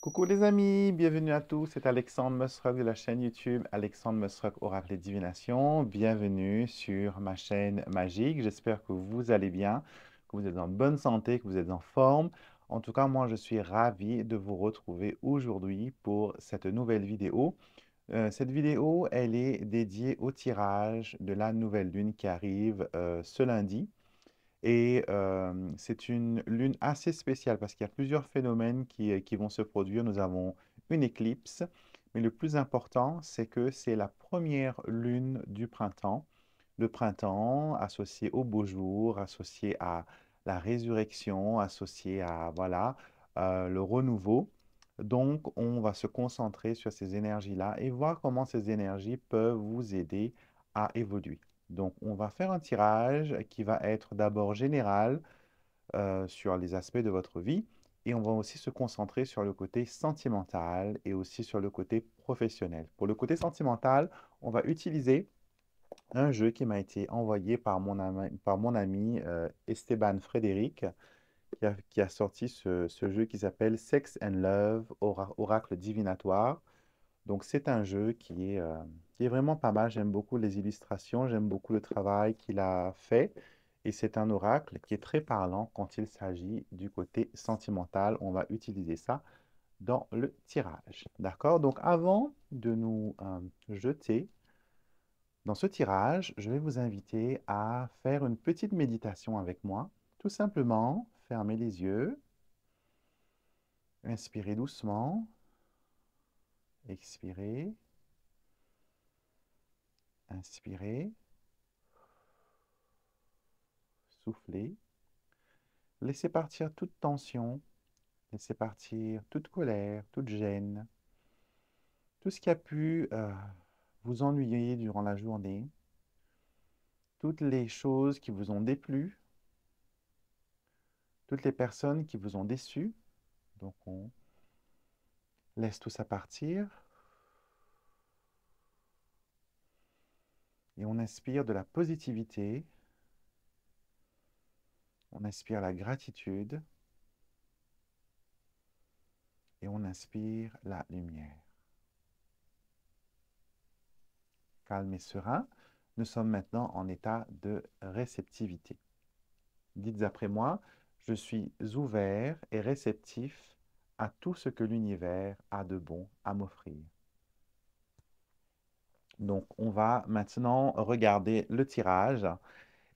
Coucou les amis, bienvenue à tous, c'est Alexandre Musrock de la chaîne YouTube Alexandre Musrock Oracle et Divination. Bienvenue sur ma chaîne magique, j'espère que vous allez bien, que vous êtes en bonne santé, que vous êtes en forme. En tout cas, moi je suis ravi de vous retrouver aujourd'hui pour cette nouvelle vidéo. Cette vidéo, elle est dédiée au tirage de la nouvelle lune qui arrive ce lundi. Et c'est une lune assez spéciale parce qu'il y a plusieurs phénomènes qui vont se produire. Nous avons une éclipse, mais le plus important, c'est que c'est la première lune du printemps. Le printemps associé au beau jour, associé à la résurrection, associé à voilà, le renouveau. Donc, on va se concentrer sur ces énergies-là et voir comment ces énergies peuvent vous aider à évoluer. Donc, on va faire un tirage qui va être d'abord général sur les aspects de votre vie et on va aussi se concentrer sur le côté sentimental et aussi sur le côté professionnel. Pour le côté sentimental, on va utiliser un jeu qui m'a été envoyé par mon ami Esteban Frédéric qui a sorti ce jeu qui s'appelle Sex and Love, Oracle divinatoire. Donc, c'est un jeu qui est vraiment pas mal. J'aime beaucoup les illustrations, j'aime beaucoup le travail qu'il a fait. Et c'est un oracle qui est très parlant quand il s'agit du côté sentimental. On va utiliser ça dans le tirage. D'accord? Donc, avant de nous jeter dans ce tirage, je vais vous inviter à faire une petite méditation avec moi. Tout simplement, fermez les yeux, inspirez doucement, expirez, inspirez, soufflez. Laissez partir toute tension, laissez partir toute colère, toute gêne, tout ce qui a pu vous ennuyer durant la journée, toutes les choses qui vous ont déplu, toutes les personnes qui vous ont déçu. Donc on laisse tout ça partir et on inspire de la positivité, on inspire la gratitude et on inspire la lumière. Calme et serein, nous sommes maintenant en état de réceptivité. Dites après moi, je suis ouvert et réceptif à tout ce que l'univers a de bon à m'offrir. Donc, on va maintenant regarder le tirage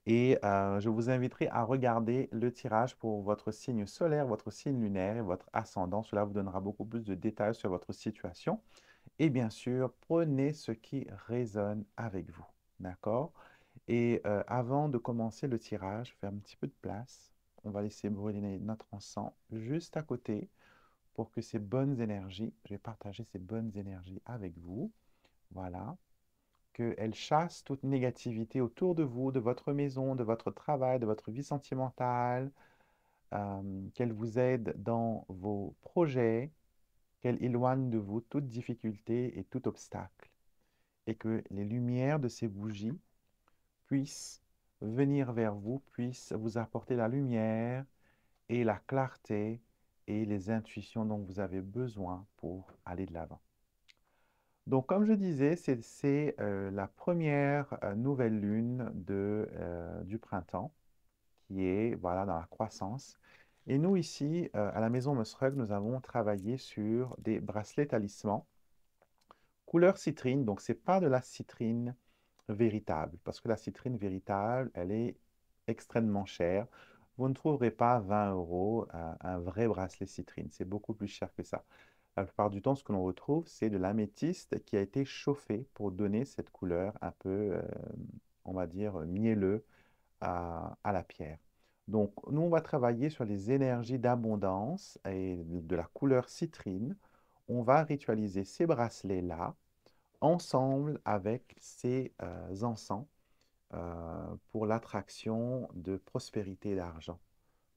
et je vous inviterai à regarder le tirage pour votre signe solaire, votre signe lunaire et votre ascendant. Cela vous donnera beaucoup plus de détails sur votre situation. Et bien sûr, prenez ce qui résonne avec vous. D'accord? Et avant de commencer le tirage, faire un petit peu de place. On va laisser brûler notre encens juste à côté pour que ces bonnes énergies, je vais partager ces bonnes énergies avec vous. Voilà. Qu'elles chassent toute négativité autour de vous, de votre maison, de votre travail, de votre vie sentimentale, qu'elles vous aident dans vos projets, qu'elles éloignent de vous toute difficulté et tout obstacle. Et que les lumières de ces bougies puissent venir vers vous, puissent vous apporter la lumière et la clarté et les intuitions dont vous avez besoin pour aller de l'avant. Donc, comme je disais, c'est la première nouvelle lune du printemps qui est voilà, dans la croissance. Et nous, ici, à la maison Musrug, nous avons travaillé sur des bracelets talismans couleur citrine. Donc, ce n'est pas de la citrine véritable, parce que la citrine véritable, elle est extrêmement chère. Vous ne trouverez pas 20 euros un vrai bracelet citrine. C'est beaucoup plus cher que ça. La plupart du temps, ce que l'on retrouve, c'est de l'améthyste qui a été chauffé pour donner cette couleur un peu, on va dire, mielleux à la pierre. Donc, nous, on va travailler sur les énergies d'abondance et de la couleur citrine. On va ritualiser ces bracelets-là ensemble avec ces encens pour l'attraction de prospérité et d'argent,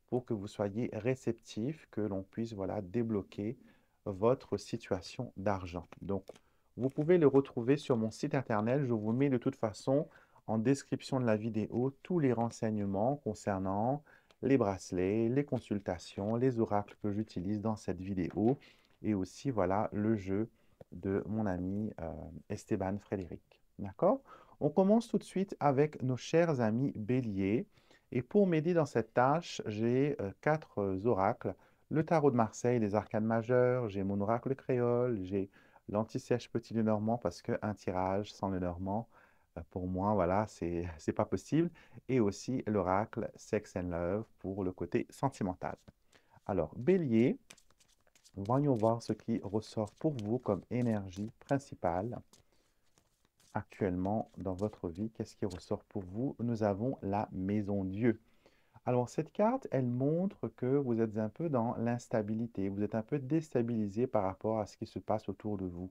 pour que vous soyez réceptif, que l'on puisse voilà, débloquer votre situation d'argent. Donc, vous pouvez le retrouver sur mon site internet. Je vous mets de toute façon en description de la vidéo tous les renseignements concernant les bracelets, les consultations, les oracles que j'utilise dans cette vidéo et aussi, voilà, le jeu de mon ami Esteban Frédéric. D'accord? On commence tout de suite avec nos chers amis béliers. Et pour m'aider dans cette tâche, j'ai quatre oracles. Le tarot de Marseille, les arcanes majeures, j'ai mon oracle créole, j'ai l'anti-sèche petit Lenormand parce qu'un tirage sans Lenormand, pour moi, voilà, c'est pas possible. Et aussi l'oracle Sex and Love pour le côté sentimental. Alors, bélier, voyons voir ce qui ressort pour vous comme énergie principale actuellement dans votre vie. Qu'est-ce qui ressort pour vous? Nous avons la maison Dieu. Alors, cette carte, elle montre que vous êtes un peu dans l'instabilité, vous êtes un peu déstabilisé par rapport à ce qui se passe autour de vous.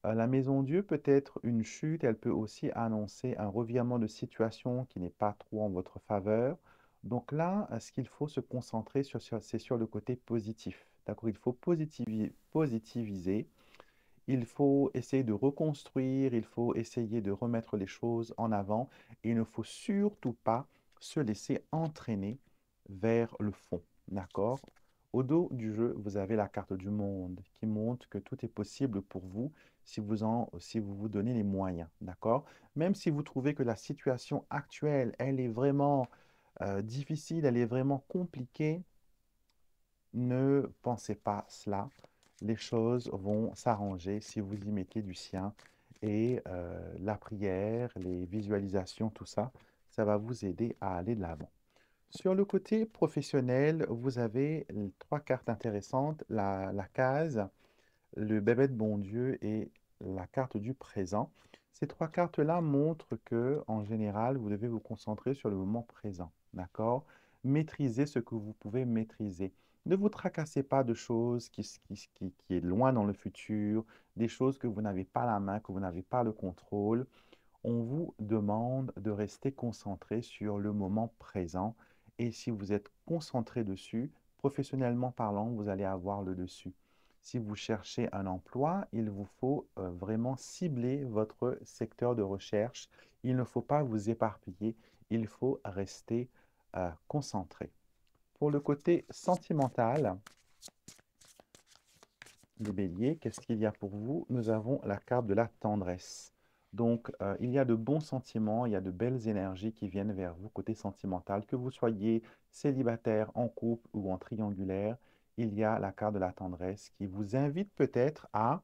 La maison Dieu peut être une chute, elle peut aussi annoncer un revirement de situation qui n'est pas trop en votre faveur. Donc là, ce qu'il faut se concentrer sur, c'est sur le côté positif. D'accord? Il faut positiviser, il faut essayer de reconstruire, il faut essayer de remettre les choses en avant. Et il ne faut surtout pas se laisser entraîner vers le fond. D'accord? Au dos du jeu, vous avez la carte du monde qui montre que tout est possible pour vous si vous vous donnez les moyens. D'accord? Même si vous trouvez que la situation actuelle, elle est vraiment difficile, elle est vraiment compliquée, ne pensez pas cela. Les choses vont s'arranger si vous y mettez du sien. Et la prière, les visualisations, tout ça, ça va vous aider à aller de l'avant. Sur le côté professionnel, vous avez trois cartes intéressantes, la case, le bébé de bon Dieu et la carte du présent. Ces trois cartes-là montrent que, en général, vous devez vous concentrer sur le moment présent. D'accord? Maîtrisez ce que vous pouvez maîtriser. Ne vous tracassez pas de choses qui est loin dans le futur, des choses que vous n'avez pas la main, que vous n'avez pas le contrôle. On vous demande de rester concentré sur le moment présent. Et si vous êtes concentré dessus, professionnellement parlant, vous allez avoir le dessus. Si vous cherchez un emploi, il vous faut vraiment cibler votre secteur de recherche. Il ne faut pas vous éparpiller, il faut rester concentré. Pour le côté sentimental, les béliers, qu'est-ce qu'il y a pour vous? Nous avons la carte de la tendresse. Donc, il y a de bons sentiments, il y a de belles énergies qui viennent vers vous côté sentimental. Que vous soyez célibataire, en couple ou en triangulaire, il y a la carte de la tendresse qui vous invite peut-être à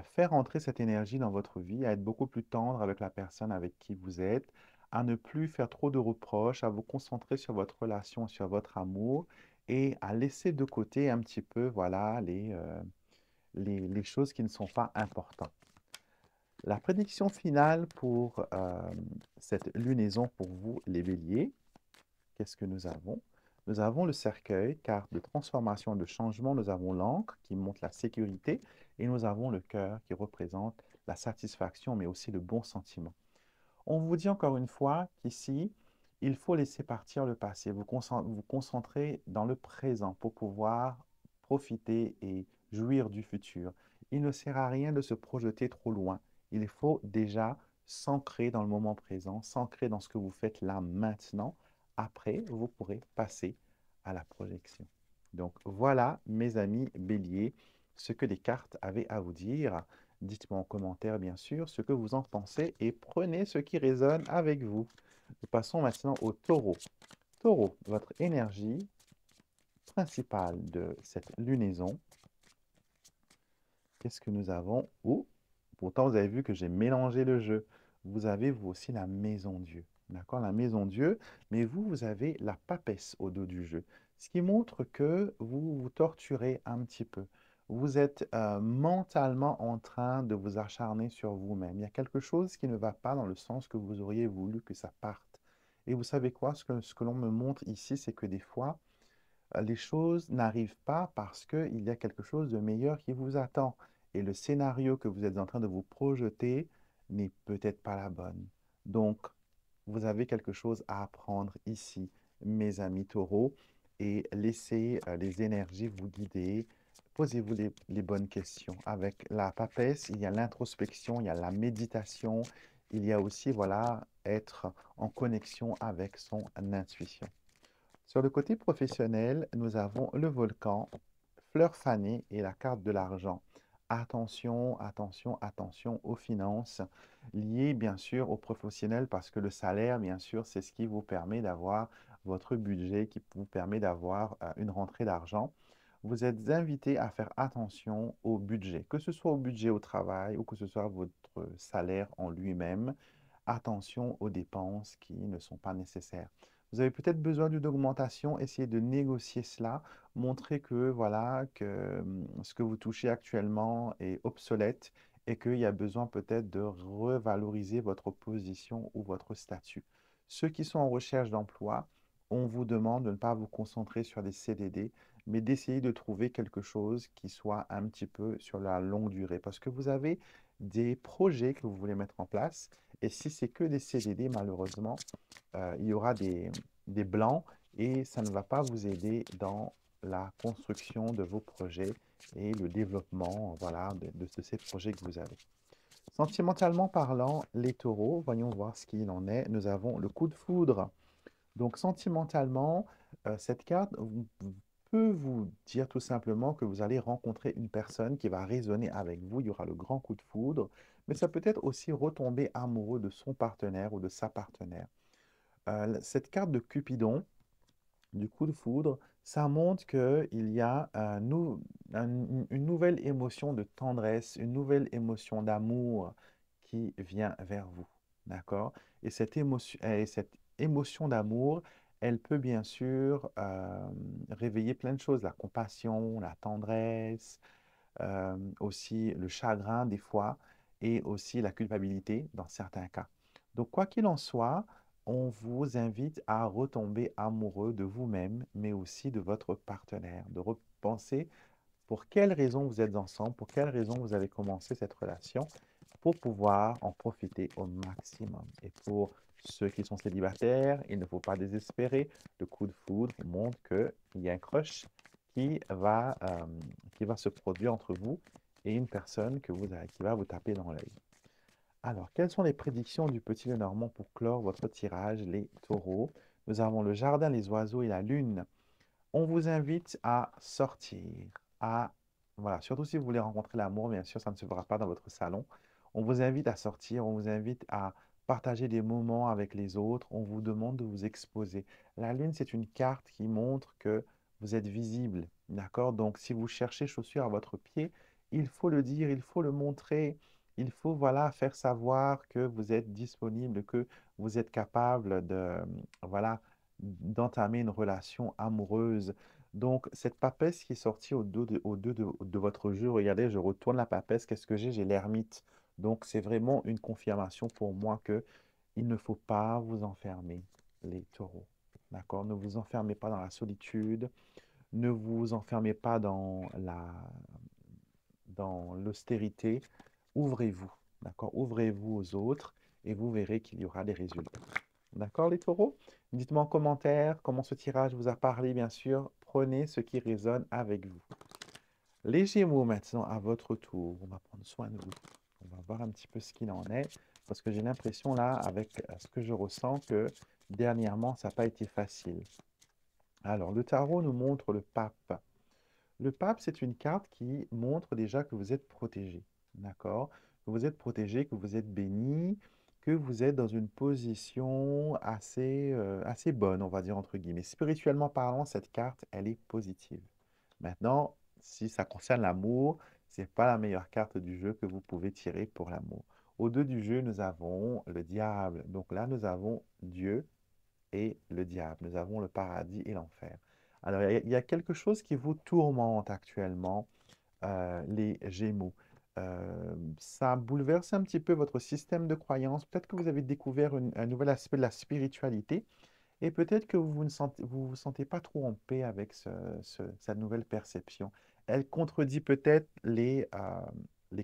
faire entrer cette énergie dans votre vie, à être beaucoup plus tendre avec la personne avec qui vous êtes, à ne plus faire trop de reproches, à vous concentrer sur votre relation, sur votre amour et à laisser de côté un petit peu, voilà, les choses qui ne sont pas importantes. La prédiction finale pour cette lunaison pour vous, les béliers, qu'est-ce que nous avons? Nous avons le cercueil, carte de transformation, de changement. Nous avons l'encre qui montre la sécurité et nous avons le cœur qui représente la satisfaction, mais aussi le bon sentiment. On vous dit encore une fois qu'ici, il faut laisser partir le passé, vous concentrer dans le présent pour pouvoir profiter et jouir du futur. Il ne sert à rien de se projeter trop loin. Il faut déjà s'ancrer dans le moment présent, s'ancrer dans ce que vous faites là maintenant. Après, vous pourrez passer à la projection. Donc voilà, mes amis béliers, ce que les cartes avaient à vous dire. Dites-moi en commentaire, bien sûr, ce que vous en pensez et prenez ce qui résonne avec vous. Nous passons maintenant au taureau. Taureau, votre énergie principale de cette lunaison. Qu'est-ce que nous avons? Oh, pourtant, vous avez vu que j'ai mélangé le jeu. Vous avez, vous aussi, la maison Dieu. D'accord? La maison Dieu, mais vous, vous avez la papesse au dos du jeu. Ce qui montre que vous vous torturez un petit peu. Vous êtes mentalement en train de vous acharner sur vous-même. Il y a quelque chose qui ne va pas dans le sens que vous auriez voulu que ça parte. Et vous savez quoi? Ce que l'on me montre ici, c'est que des fois, les choses n'arrivent pas parce qu'il y a quelque chose de meilleur qui vous attend. Et le scénario que vous êtes en train de vous projeter n'est peut-être pas la bonne. Donc, vous avez quelque chose à apprendre ici, mes amis taureaux, et laissez les énergies vous guider. Posez-vous les bonnes questions. Avec la papesse, il y a l'introspection, il y a la méditation, il y a aussi, voilà, être en connexion avec son intuition. Sur le côté professionnel, nous avons le volcan, fleur fanée et la carte de l'argent. Attention, attention, attention aux finances liées bien sûr aux professionnels parce que le salaire, bien sûr, c'est ce qui vous permet d'avoir votre budget, qui vous permet d'avoir une rentrée d'argent. Vous êtes invité à faire attention au budget, que ce soit au budget au travail ou que ce soit votre salaire en lui-même. Attention aux dépenses qui ne sont pas nécessaires. Vous avez peut-être besoin d'une augmentation, essayez de négocier cela, montrer que voilà que ce que vous touchez actuellement est obsolète et qu'il y a besoin peut-être de revaloriser votre position ou votre statut. Ceux qui sont en recherche d'emploi, on vous demande de ne pas vous concentrer sur des CDD, mais d'essayer de trouver quelque chose qui soit un petit peu sur la longue durée parce que vous avez des projets que vous voulez mettre en place et si c'est que des CDD, malheureusement, il y aura des blancs et ça ne va pas vous aider dans la construction de vos projets et le développement, voilà, de ces projets que vous avez. Sentimentalement parlant, les taureaux, voyons voir ce qu'il en est. Nous avons le coup de foudre. Donc sentimentalement, cette carte peut vous dire tout simplement que vous allez rencontrer une personne qui va résonner avec vous. Il y aura le grand coup de foudre, mais ça peut être aussi retomber amoureux de son partenaire ou de sa partenaire. Cette carte de Cupidon, du coup de foudre, ça montre qu'il y a une nouvelle émotion de tendresse, une nouvelle émotion d'amour qui vient vers vous. D'accord? Et cette émotion d'amour, elle peut bien sûr réveiller plein de choses, la compassion, la tendresse, aussi le chagrin des fois, et aussi la culpabilité dans certains cas. Donc, quoi qu'il en soit, on vous invite à retomber amoureux de vous-même, mais aussi de votre partenaire, de repenser pour quelles raisons vous êtes ensemble, pour quelles raisons vous avez commencé cette relation, pour pouvoir en profiter au maximum. Et pour ceux qui sont célibataires, il ne faut pas désespérer. Le coup de foudre montre qu'il y a un crush qui va, euh, qui va se produire entre vous et une personne qui va vous taper dans l'œil. Alors, quelles sont les prédictions du petit Lenormand pour clore votre tirage, les taureaux? Nous avons le jardin, les oiseaux et la lune. On vous invite à sortir, à... Voilà, surtout si vous voulez rencontrer l'amour, bien sûr, ça ne se fera pas dans votre salon. On vous invite à sortir, on vous invite à partager des moments avec les autres, on vous demande de vous exposer. La lune, c'est une carte qui montre que vous êtes visible, d'accord? Donc, si vous cherchez chaussures à votre pied, il faut le dire, il faut le montrer, il faut, voilà, faire savoir que vous êtes disponible, que vous êtes capable de, voilà, d'entamer une relation amoureuse. Donc, cette papesse qui est sortie au dos de votre jeu, regardez, je retourne la papesse, qu'est-ce que j'ai? J'ai l'ermite. Donc, c'est vraiment une confirmation pour moi que il ne faut pas vous enfermer, les taureaux. D'accord? Ne vous enfermez pas dans la solitude, ne vous enfermez pas dans l'austérité. Ouvrez-vous, d'accord? Ouvrez-vous aux autres et vous verrez qu'il y aura des résultats. D'accord, les taureaux? Dites-moi en commentaire comment ce tirage vous a parlé, bien sûr. Prenez ce qui résonne avec vous. Les Gémeaux, maintenant, à votre tour. On va prendre soin de vous. On va voir un petit peu ce qu'il en est. Parce que j'ai l'impression, là, avec ce que je ressens, que dernièrement, ça n'a pas été facile. Alors, le tarot nous montre le pape. Le pape, c'est une carte qui montre déjà que vous êtes protégé. D'accord? Que vous êtes protégé, que vous êtes béni, que vous êtes dans une position assez bonne, on va dire entre guillemets. Spirituellement parlant, cette carte, elle est positive. Maintenant, si ça concerne l'amour, c'est pas la meilleure carte du jeu que vous pouvez tirer pour l'amour. Au deux du jeu, nous avons le diable. Donc là, nous avons Dieu et le diable. Nous avons le paradis et l'enfer. Alors, il y a quelque chose qui vous tourmente actuellement, les Gémeaux. Ça bouleverse un petit peu votre système de croyance. Peut-être que vous avez découvert un nouvel aspect de la spiritualité et peut-être que vous sentez pas trop en paix avec cette nouvelle perception. Elle contredit peut-être les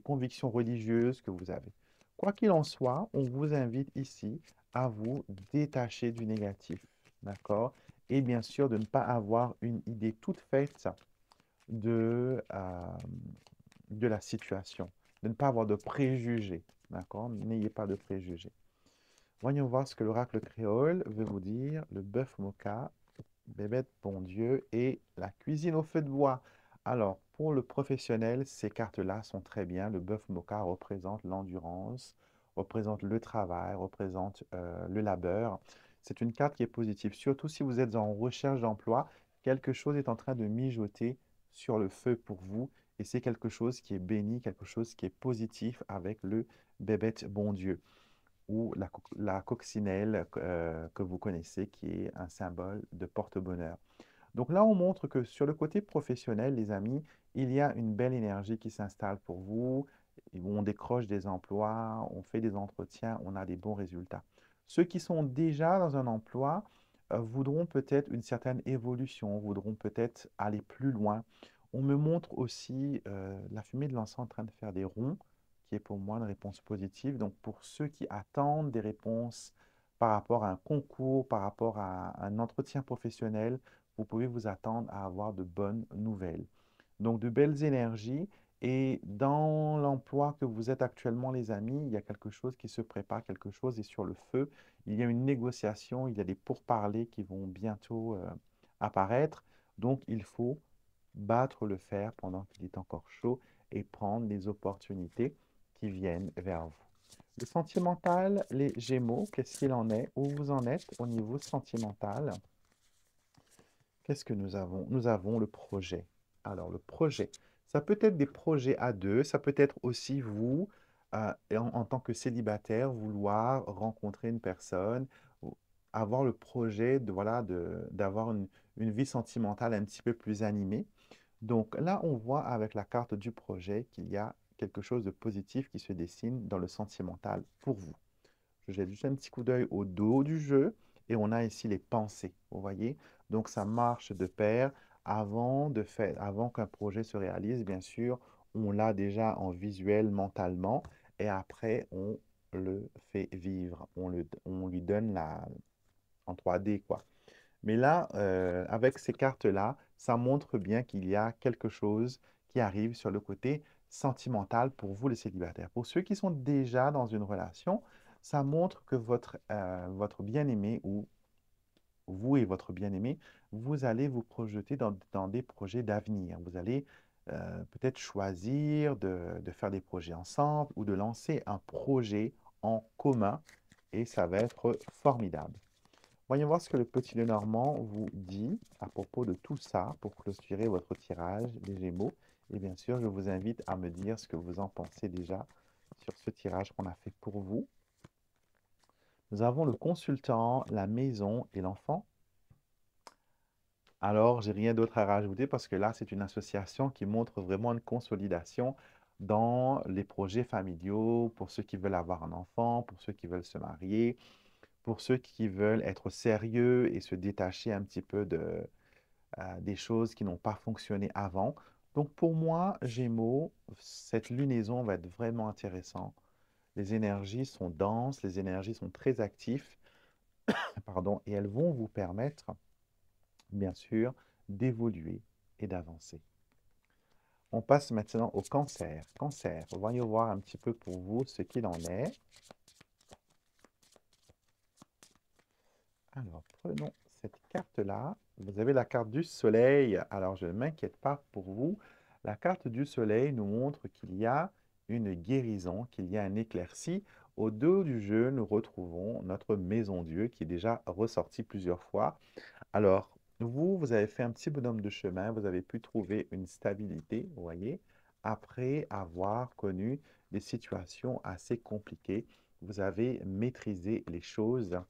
convictions religieuses que vous avez. Quoi qu'il en soit, on vous invite ici à vous détacher du négatif, d'accord? Et bien sûr, de ne pas avoir une idée toute faite de la situation, de ne pas avoir de préjugés, d'accord? N'ayez pas de préjugés. Voyons voir ce que l'oracle créole veut vous dire. Le bœuf moka. Bébête, bon Dieu, et la cuisine au feu de bois. Alors, pour le professionnel, ces cartes-là sont très bien. Le bœuf moka représente l'endurance, représente le travail, représente le labeur. C'est une carte qui est positive, surtout si vous êtes en recherche d'emploi. Quelque chose est en train de mijoter sur le feu pour vous, et c'est quelque chose qui est béni, quelque chose qui est positif avec le bébête, bon Dieu ou la coccinelle que vous connaissez, qui est un symbole de porte-bonheur. Donc là, on montre que sur le côté professionnel, les amis, il y a une belle énergie qui s'installe pour vous. On décroche des emplois, on fait des entretiens, on a des bons résultats. Ceux qui sont déjà dans un emploi voudront peut-être une certaine évolution, voudront peut-être aller plus loin. On me montre aussi la fumée de l'encens en train de faire des ronds, qui est pour moi une réponse positive. Donc pour ceux qui attendent des réponses par rapport à un concours, par rapport à un entretien professionnel, vous pouvez vous attendre à avoir de bonnes nouvelles. Donc, de belles énergies. Et dans l'emploi que vous êtes actuellement, les amis, il y a quelque chose qui se prépare, quelque chose est sur le feu. Il y a une négociation, il y a des pourparlers qui vont bientôt apparaître. Donc, il faut battre le fer pendant qu'il est encore chaud et prendre les opportunités qui viennent vers vous. Le sentimental, les Gémeaux, qu'est-ce qu'il en est? Où vous en êtes au niveau sentimental? Qu'est-ce que nous avons? Nous avons le projet. Alors, le projet, ça peut être des projets à deux, ça peut être aussi vous, en tant que célibataire, vouloir rencontrer une personne, ou avoir le projet de, voilà, d'avoir une vie sentimentale un petit peu plus animée. Donc là, on voit avec la carte du projet qu'il y a quelque chose de positif qui se dessine dans le sentimental pour vous. Je jette juste un petit coup d'œil au dos du jeu et on a ici les pensées, vous voyez? Donc ça marche de pair. Avant qu'un projet se réalise, bien sûr, on l'a déjà en visuel mentalement et après on le fait vivre. On lui donne en 3D, quoi. Mais là, avec ces cartes-là, ça montre bien qu'il y a quelque chose qui arrive sur le côté sentimental pour vous, les célibataires. Pour ceux qui sont déjà dans une relation, ça montre que votre bien-aimé ou vous et votre bien-aimé, vous allez vous projeter dans des projets d'avenir. Vous allez peut-être choisir de faire des projets ensemble ou de lancer un projet en commun et ça va être formidable. Voyons voir ce que le petit Lenormand vous dit à propos de tout ça pour clôturer votre tirage des Gémeaux. Et bien sûr, je vous invite à me dire ce que vous en pensez déjà sur ce tirage qu'on a fait pour vous. Nous avons le consultant, la maison et l'enfant. Alors, j'ai rien d'autre à rajouter parce que là, c'est une association qui montre vraiment une consolidation dans les projets familiaux pour ceux qui veulent avoir un enfant, pour ceux qui veulent se marier, pour ceux qui veulent être sérieux et se détacher un petit peu des choses qui n'ont pas fonctionné avant. Donc pour moi, Gémeaux, cette lunaison va être vraiment intéressante. Les énergies sont denses, les énergies sont très actives, pardon, et elles vont vous permettre, bien sûr, d'évoluer et d'avancer. On passe maintenant au cancer. Cancer, voyons voir un petit peu pour vous ce qu'il en est. Alors, prenons cette carte-là. Vous avez la carte du soleil. Alors, je ne m'inquiète pas pour vous. La carte du soleil nous montre qu'il y a une guérison, qu'il y a un éclairci. Au dos du jeu, nous retrouvons notre maison Dieu qui est déjà ressortie plusieurs fois. Alors, vous avez fait un petit bonhomme de chemin. Vous avez pu trouver une stabilité, vous voyez, après avoir connu des situations assez compliquées. Vous avez maîtrisé les choses.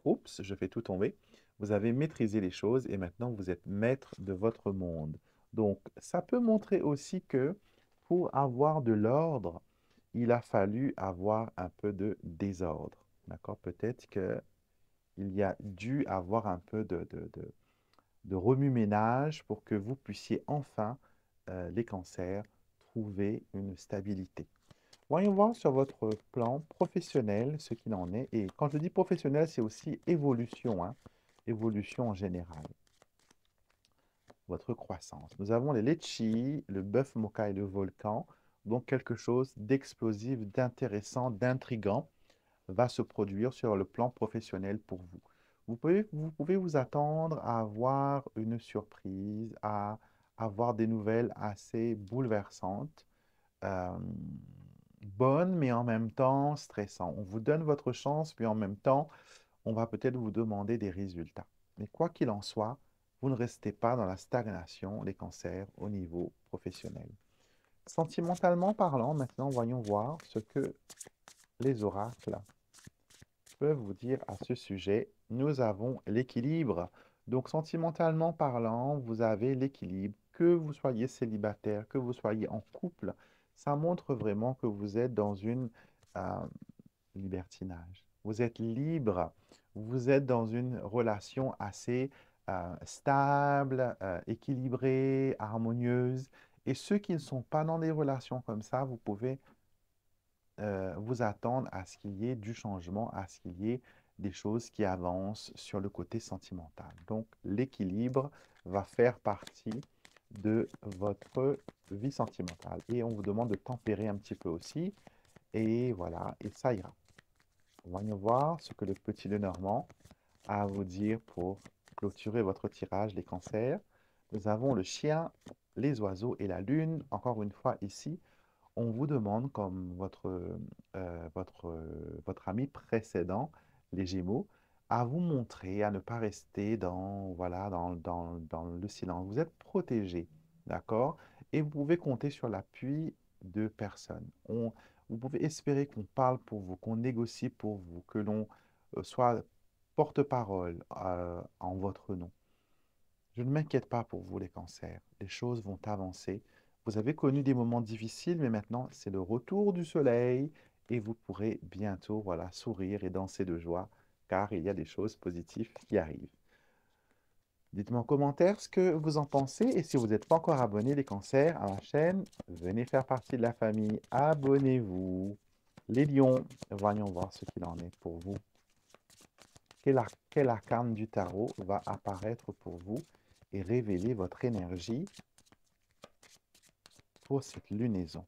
Oups, je fais tout tomber. Vous avez maîtrisé les choses et maintenant vous êtes maître de votre monde. Donc, ça peut montrer aussi que pour avoir de l'ordre, il a fallu avoir un peu de désordre. D'accord? Peut-être qu'il y a dû avoir un peu de remue-ménage pour que vous puissiez enfin, les cancers, trouver une stabilité. Voyons voir sur votre plan professionnel ce qu'il en est. Et quand je dis professionnel, c'est aussi évolution, hein. Évolution en général. Votre croissance. Nous avons les litchis, le bœuf moka et le volcan. Donc quelque chose d'explosif, d'intéressant, d'intrigant va se produire sur le plan professionnel pour vous. Vous pouvez vous attendre à avoir une surprise, à avoir des nouvelles assez bouleversantes, euh, bonnes, mais en même temps stressantes. On vous donne votre chance, puis en même temps, on va peut-être vous demander des résultats. Mais quoi qu'il en soit, vous ne restez pas dans la stagnation des cancers au niveau professionnel. Sentimentalement parlant, maintenant, voyons voir ce que les oracles peuvent vous dire à ce sujet. Nous avons l'équilibre. Donc, sentimentalement parlant, vous avez l'équilibre. Que vous soyez célibataire, que vous soyez en couple, ça montre vraiment que vous êtes dans une libertinage. Vous êtes libre. Vous êtes dans une relation assez stable, équilibrée, harmonieuse. Et ceux qui ne sont pas dans des relations comme ça, vous pouvez vous attendre à ce qu'il y ait du changement, à ce qu'il y ait des choses qui avancent sur le côté sentimental. Donc, l'équilibre va faire partie de votre vie sentimentale. Et on vous demande de tempérer un petit peu aussi. Et voilà, et ça ira. Voyons voir ce que le petit Lenormand a à vous dire pour clôturer votre tirage des cancers. Nous avons le chien, les oiseaux et la lune. Encore une fois, ici, on vous demande, comme votre ami précédent, les Gémeaux, à vous montrer, à ne pas rester dans, voilà, dans le silence. Vous êtes protégé, d'accord? Et vous pouvez compter sur l'appui de personnes. Vous pouvez espérer qu'on parle pour vous, qu'on négocie pour vous, que l'on soit porte-parole en votre nom. Je ne m'inquiète pas pour vous, les cancers. Les choses vont avancer. Vous avez connu des moments difficiles, mais maintenant, c'est le retour du soleil et vous pourrez bientôt, voilà, sourire et danser de joie, car il y a des choses positives qui arrivent. Dites-moi en commentaire ce que vous en pensez et si vous n'êtes pas encore abonné, les cancers, à ma chaîne, venez faire partie de la famille. Abonnez-vous. Les lions, voyons voir ce qu'il en est pour vous. Quel arcane du tarot va apparaître pour vous et révéler votre énergie pour cette lunaison?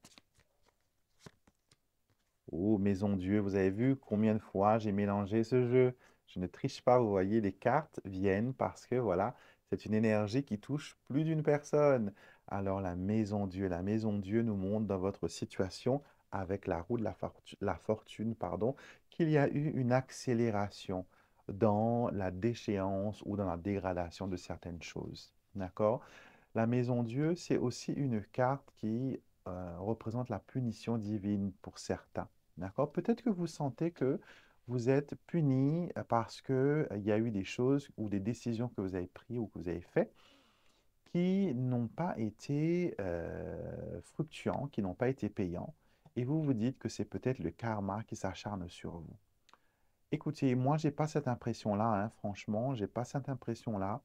Oh, Maison Dieu, vous avez vu combien de fois j'ai mélangé ce jeu? Je ne triche pas, vous voyez, les cartes viennent parce que, voilà, c'est une énergie qui touche plus d'une personne. Alors, la Maison Dieu nous montre dans votre situation avec la roue de la fortune, pardon, qu'il y a eu une accélération dans la déchéance ou dans la dégradation de certaines choses. D'accord? La Maison Dieu, c'est aussi une carte qui représente la punition divine pour certains. D'accord? Peut-être que vous sentez que vous êtes puni parce qu'il y a eu des choses ou des décisions que vous avez prises ou que vous avez faites qui n'ont pas été fructuants, qui n'ont pas été payants. Et vous vous dites que c'est peut-être le karma qui s'acharne sur vous. Écoutez, moi, j'ai pas cette impression-là, hein, franchement, j'ai pas cette impression-là.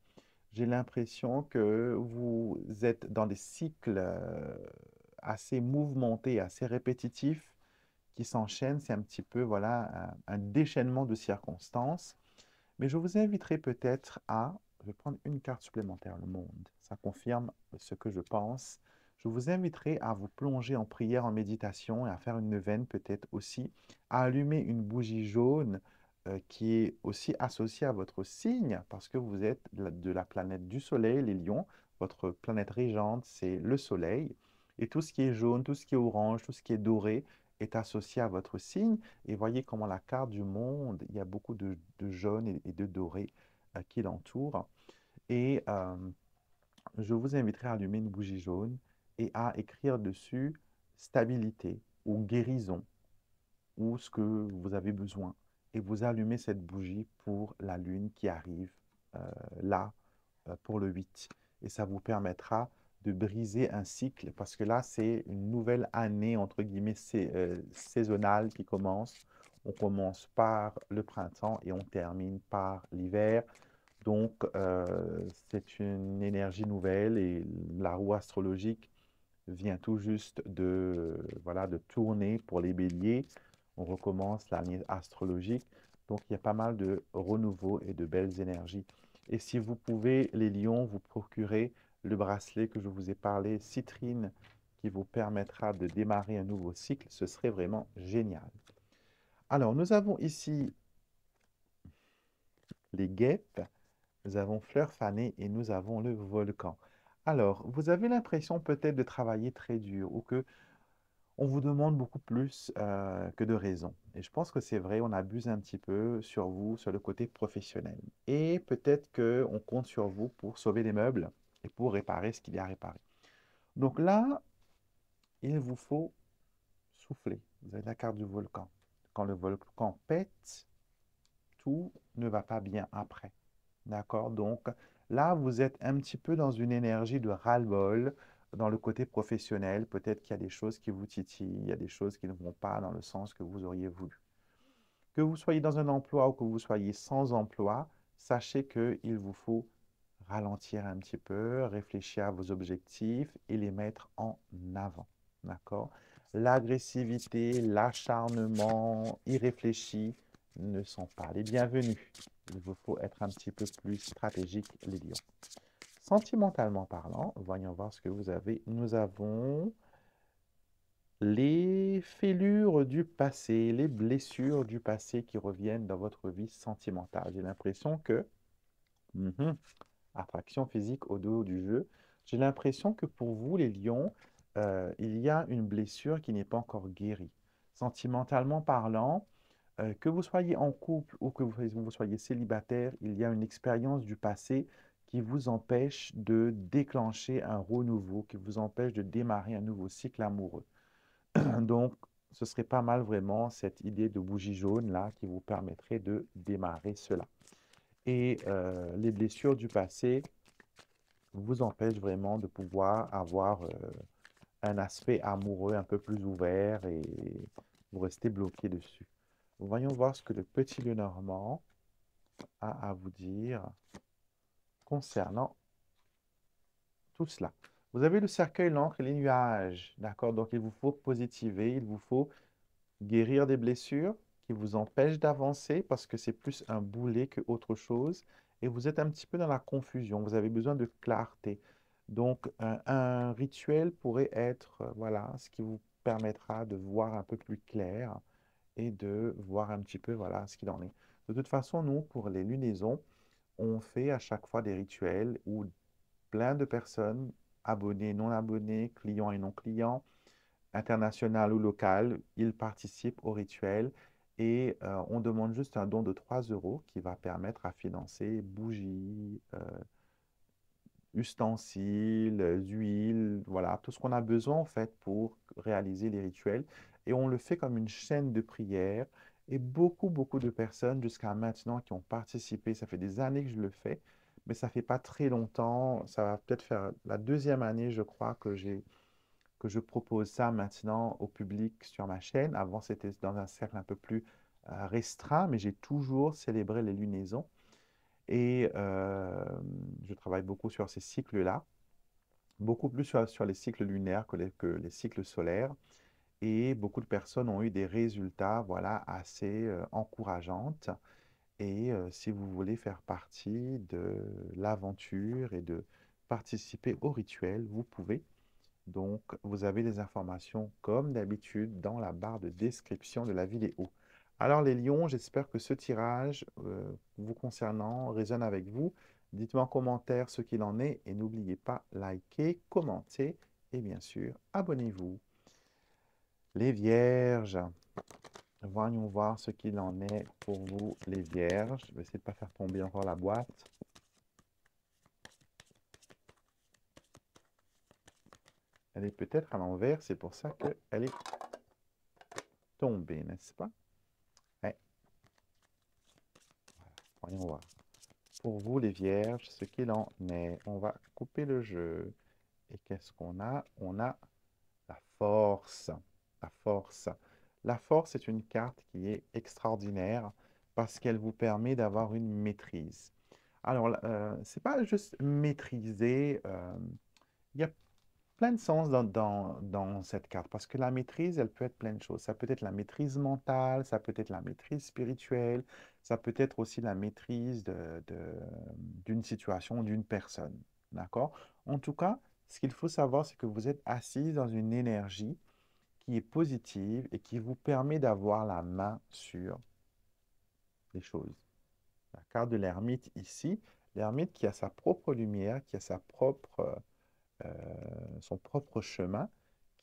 J'ai l'impression que vous êtes dans des cycles assez mouvementés, assez répétitifs qui s'enchaînent. C'est un petit peu voilà, un déchaînement de circonstances. Mais je vous inviterai peut-être à, je vais prendre une carte supplémentaire, le monde. Ça confirme ce que je pense. Je vous inviterai à vous plonger en prière, en méditation et à faire une neuvaine peut-être aussi, à allumer une bougie jaune qui est aussi associée à votre signe parce que vous êtes de la planète du Soleil, les lions. Votre planète régente, c'est le Soleil. Et tout ce qui est jaune, tout ce qui est orange, tout ce qui est doré est associé à votre signe. Et voyez comment la carte du monde, il y a beaucoup de jaune et de doré qui l'entourent. Et je vous inviterai à allumer une bougie jaune et à écrire dessus stabilité ou guérison ou ce que vous avez besoin. Et vous allumez cette bougie pour la lune qui arrive euh, là pour le 8. Et ça vous permettra de briser un cycle parce que là, c'est une nouvelle année, entre guillemets, saisonnale qui commence. On commence par le printemps et on termine par l'hiver. Donc, c'est une énergie nouvelle et la roue astrologique vient tout juste voilà, de tourner pour les béliers. On recommence l'année astrologique. Donc, il y a pas mal de renouveau et de belles énergies. Et si vous pouvez, les lions, vous procurer le bracelet que je vous ai parlé, Citrine, qui vous permettra de démarrer un nouveau cycle, ce serait vraiment génial. Alors, nous avons ici les guêpes, nous avons fleur fanée et nous avons le volcan. Alors, vous avez l'impression peut-être de travailler très dur ou que on vous demande beaucoup plus que de raison. Et je pense que c'est vrai, on abuse un petit peu sur vous, sur le côté professionnel. Et peut-être qu'on compte sur vous pour sauver les meubles et pour réparer ce qu'il y a à réparer. Donc là, il vous faut souffler. Vous avez la carte du volcan. Quand le volcan pète, tout ne va pas bien après. D'accord? Donc là, vous êtes un petit peu dans une énergie de ras-le-bol dans le côté professionnel. Peut-être qu'il y a des choses qui vous titillent, il y a des choses qui ne vont pas dans le sens que vous auriez voulu. Que vous soyez dans un emploi ou que vous soyez sans emploi, sachez qu'il vous faut ralentir un petit peu, réfléchir à vos objectifs et les mettre en avant. D'accord? L'agressivité, l'acharnement irréfléchi ne sont pas les bienvenus. Il vous faut être un petit peu plus stratégique, les lions. Sentimentalement parlant, voyons voir ce que vous avez. Nous avons les fêlures du passé, les blessures du passé qui reviennent dans votre vie sentimentale. J'ai l'impression que, attraction physique au dos du jeu, j'ai l'impression que pour vous, les lions, il y a une blessure qui n'est pas encore guérie. Sentimentalement parlant, que vous soyez en couple ou que vous soyez célibataire, il y a une expérience du passé qui vous empêche de déclencher un renouveau, qui vous empêche de démarrer un nouveau cycle amoureux. Donc, ce serait pas mal vraiment cette idée de bougie jaune là qui vous permettrait de démarrer cela. Et les blessures du passé vous empêchent vraiment de pouvoir avoir un aspect amoureux un peu plus ouvert et vous restez bloqué dessus. Voyons voir ce que le petit Lenormand a à vous dire concernant tout cela. Vous avez le cercueil, l'encre et les nuages, d'accord? Donc, il vous faut positiver, il vous faut guérir des blessures qui vous empêchent d'avancer parce que c'est plus un boulet que autre chose et vous êtes un petit peu dans la confusion, vous avez besoin de clarté. Donc, un rituel pourrait être, voilà, ce qui vous permettra de voir un peu plus clair et de voir un petit peu, voilà, ce qu'il en est. De toute façon, nous, pour les lunaisons, on fait à chaque fois des rituels où plein de personnes, abonnés, non abonnés, clients et non clients, international ou local, ils participent au rituel et on demande juste un don de 3 euros qui va permettre à financer bougies, ustensiles, huiles, voilà, tout ce qu'on a besoin en fait pour réaliser les rituels. Et on le fait comme une chaîne de prière. Et beaucoup, beaucoup de personnes jusqu'à maintenant qui ont participé, ça fait des années que je le fais, mais ça fait pas très longtemps, ça va peut-être faire la deuxième année, je crois, que je propose ça maintenant au public sur ma chaîne. Avant, c'était dans un cercle un peu plus restreint, mais j'ai toujours célébré les lunaisons. Et je travaille beaucoup sur ces cycles-là, beaucoup plus sur les cycles lunaires que les cycles solaires. Et beaucoup de personnes ont eu des résultats voilà, assez encourageantes. Et si vous voulez faire partie de l'aventure et de participer au rituel, vous pouvez. Donc, vous avez des informations comme d'habitude dans la barre de description de la vidéo. Alors les lions, j'espère que ce tirage vous concernant résonne avec vous. Dites-moi en commentaire ce qu'il en est et n'oubliez pas, liker, commenter et bien sûr, abonnez-vous. Les vierges, voyons voir ce qu'il en est pour vous, les vierges. Je vais essayer de ne pas faire tomber encore la boîte. Elle est peut-être à l'envers, c'est pour ça qu'elle est tombée, n'est-ce pas? Ouais, voyons voir. Pour vous, les vierges, ce qu'il en est. On va couper le jeu. Et qu'est-ce qu'on a? On a la force. La force. La force est une carte qui est extraordinaire parce qu'elle vous permet d'avoir une maîtrise. Alors, c'est pas juste maîtriser. Il y a plein de sens dans cette carte parce que la maîtrise, elle peut être plein de choses. Ça peut être la maîtrise mentale, ça peut être la maîtrise spirituelle, ça peut être aussi la maîtrise d'une situation, d'une personne. D'accord? En tout cas, ce qu'il faut savoir, c'est que vous êtes assis dans une énergie qui est positive et qui vous permet d'avoir la main sur les choses. La carte de l'ermite ici. L'ermite qui a sa propre lumière, qui a son propre chemin,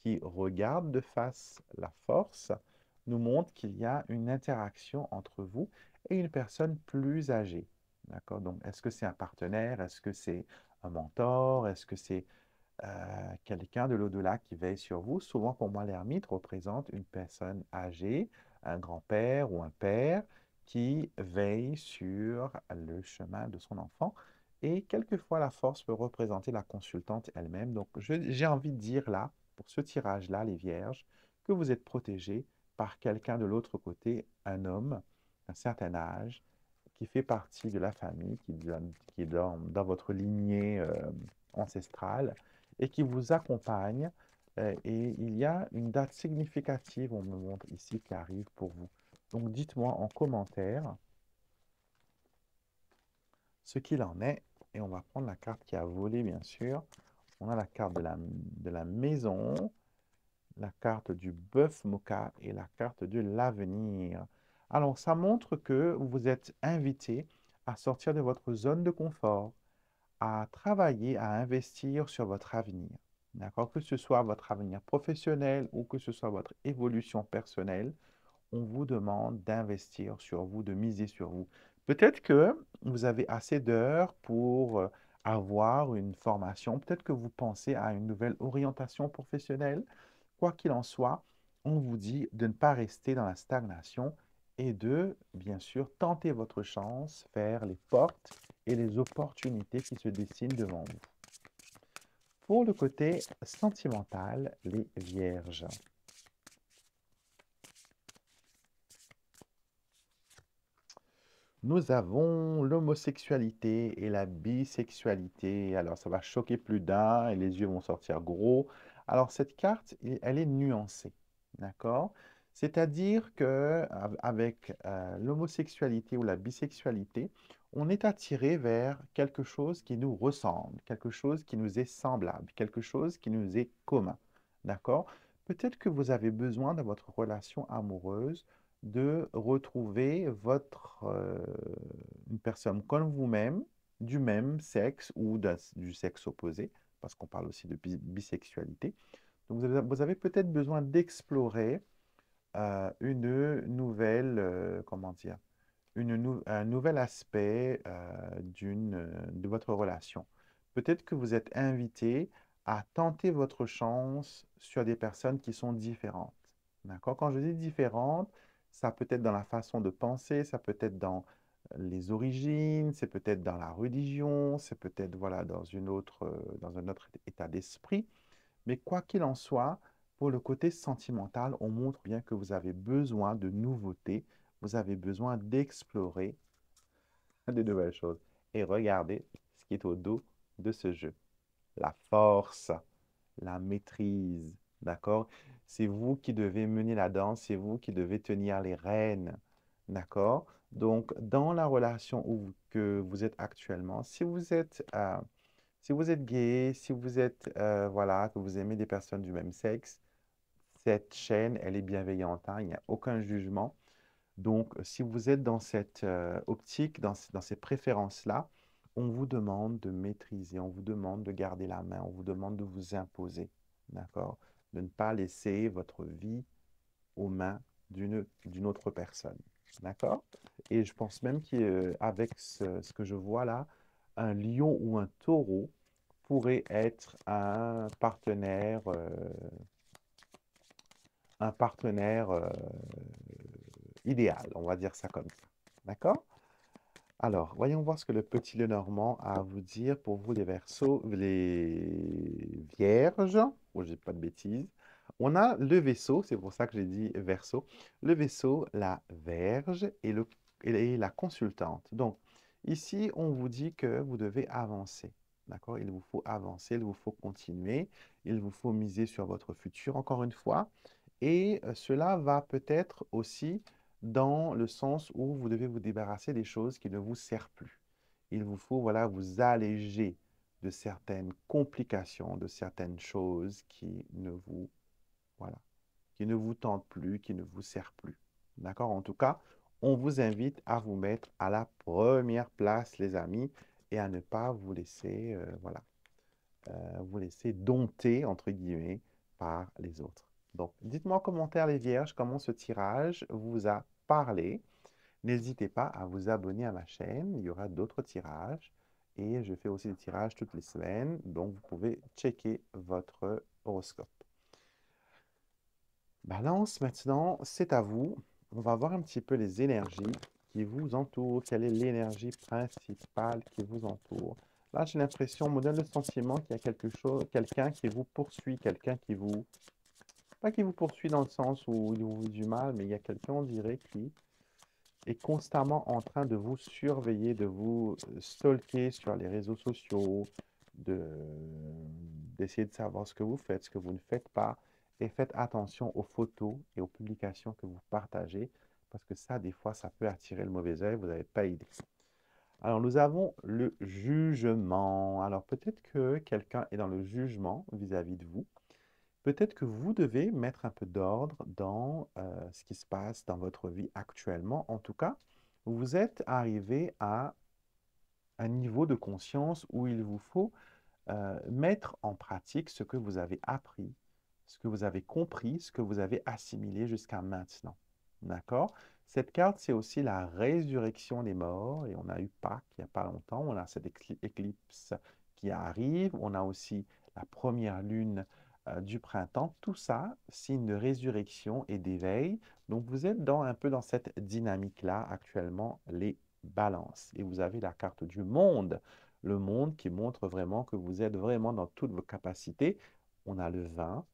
qui regarde de face la force, nous montre qu'il y a une interaction entre vous et une personne plus âgée. D'accord? Donc, est-ce que c'est un partenaire? Est-ce que c'est un mentor? Est-ce que c'est quelqu'un de l'au-delà qui veille sur vous? Souvent, pour moi, l'ermite représente une personne âgée, un grand-père ou un père qui veille sur le chemin de son enfant. Et quelquefois, la force peut représenter la consultante elle-même. Donc, j'ai envie de dire là, pour ce tirage-là, les vierges, que vous êtes protégés par quelqu'un de l'autre côté, un homme d'un certain âge, qui fait partie de la famille, qui est dans votre lignée ancestrale et qui vous accompagne. Et il y a une date significative, on me montre ici, qui arrive pour vous. Donc, dites-moi en commentaire ce qu'il en est. Et on va prendre la carte qui a volé, bien sûr. On a la carte de la maison, la carte du bœuf moka et la carte de l'avenir. Alors, ça montre que vous êtes invité à sortir de votre zone de confort, à travailler, à investir sur votre avenir. D'accord? Que ce soit votre avenir professionnel ou que ce soit votre évolution personnelle, on vous demande d'investir sur vous, de miser sur vous. Peut-être que vous avez assez d'heures pour avoir une formation. Peut-être que vous pensez à une nouvelle orientation professionnelle. Quoi qu'il en soit, on vous dit de ne pas rester dans la stagnation et de, bien sûr, tenter votre chance, faire les portes et les opportunités qui se dessinent devant vous. Pour le côté sentimental, les vierges. Nous avons l'homosexualité et la bisexualité. Alors, ça va choquer plus d'un et les yeux vont sortir gros. Alors, cette carte, elle est nuancée. D'accord? C'est-à-dire que avec l'homosexualité ou la bisexualité, on est attiré vers quelque chose qui nous ressemble, quelque chose qui nous est semblable, quelque chose qui nous est commun. D'accord? Peut-être que vous avez besoin dans votre relation amoureuse de retrouver une personne comme vous-même, du même sexe ou du sexe opposé, parce qu'on parle aussi de bisexualité. Donc, vous avez peut-être besoin d'explorer une nouvelle, comment dire, un nouvel aspect de votre relation. Peut-être que vous êtes invité à tenter votre chance sur des personnes qui sont différentes. D'accord? Quand je dis différentes, ça peut être dans la façon de penser, ça peut être dans les origines, c'est peut-être dans la religion, c'est peut-être voilà, dans un autre état d'esprit. Mais quoi qu'il en soit, pour le côté sentimental, on montre bien que vous avez besoin de nouveautés, vous avez besoin d'explorer de nouvelles choses. Et regardez ce qui est au dos de ce jeu. La force, la maîtrise, d'accord? C'est vous qui devez mener la danse, c'est vous qui devez tenir les rênes, d'accord? Donc, dans la relation que vous êtes actuellement, si vous êtes gay, si vous êtes, voilà, que vous aimez des personnes du même sexe, cette chaîne, elle est bienveillante, hein, il n'y a aucun jugement. Donc, si vous êtes dans cette optique, dans ces préférences-là, on vous demande de maîtriser, on vous demande de garder la main, on vous demande de vous imposer, d'accord? De ne pas laisser votre vie aux mains d'une autre personne, d'accord? Et je pense même qu'avec ce que je vois là, un lion ou un taureau pourrait être un partenaire idéal, on va dire ça comme ça, d'accord? Alors, voyons voir ce que le petit Lenormand a à vous dire pour vous, les Verseaux, les Vierges. Oh, j'ai pas de bêtises. On a le vaisseau, c'est pour ça que j'ai dit Verseau. Le vaisseau, la Verge et la consultante. Donc, ici, on vous dit que vous devez avancer. D'accord? Il vous faut avancer, il vous faut continuer, il vous faut miser sur votre futur, encore une fois. Et cela va peut-être aussi dans le sens où vous devez vous débarrasser des choses qui ne vous servent plus. Il vous faut, voilà, vous alléger de certaines complications, de certaines choses qui ne vous, voilà, qui ne vous tentent plus, qui ne vous servent plus. D'accord? En tout cas, on vous invite à vous mettre à la première place, les amis, et à ne pas vous laisser, voilà, vous laisser dompter, entre guillemets, par les autres. Donc, dites-moi en commentaire, les vierges, comment ce tirage vous a parlé. N'hésitez pas à vous abonner à ma chaîne, il y aura d'autres tirages. Et je fais aussi des tirages toutes les semaines, donc vous pouvez checker votre horoscope. Balance, maintenant, c'est à vous. On va voir un petit peu les énergies qui vous entourent. Quelle est l'énergie principale qui vous entoure? Là, j'ai l'impression, on me donne le sentiment qu'il y a quelque chose, quelqu'un qui vous poursuit, quelqu'un qui vous... Pas qui vous poursuit dans le sens où il vous veut du mal, mais il y a quelqu'un, on dirait, qui est constamment en train de vous surveiller, de vous stalker sur les réseaux sociaux, de, d'essayer de savoir ce que vous faites, ce que vous ne faites pas. Et faites attention aux photos et aux publications que vous partagez, parce que ça, des fois, ça peut attirer le mauvais œil, vous n'avez pas idée. Alors, nous avons le jugement. Alors, peut-être que quelqu'un est dans le jugement vis-à-vis de vous. Peut-être que vous devez mettre un peu d'ordre dans ce qui se passe dans votre vie actuellement. En tout cas, vous êtes arrivé à un niveau de conscience où il vous faut mettre en pratique ce que vous avez appris, ce que vous avez compris, ce que vous avez assimilé jusqu'à maintenant. D'accord? Cette carte, c'est aussi la résurrection des morts. Et on a eu Pâques il n'y a pas longtemps. On a cette éclipse qui arrive. On a aussi la première lune du printemps. Tout ça, signe de résurrection et d'éveil. Donc, vous êtes un peu dans cette dynamique-là actuellement, les balances. Et vous avez la carte du monde, le monde qui montre vraiment que vous êtes vraiment dans toutes vos capacités. On a le 20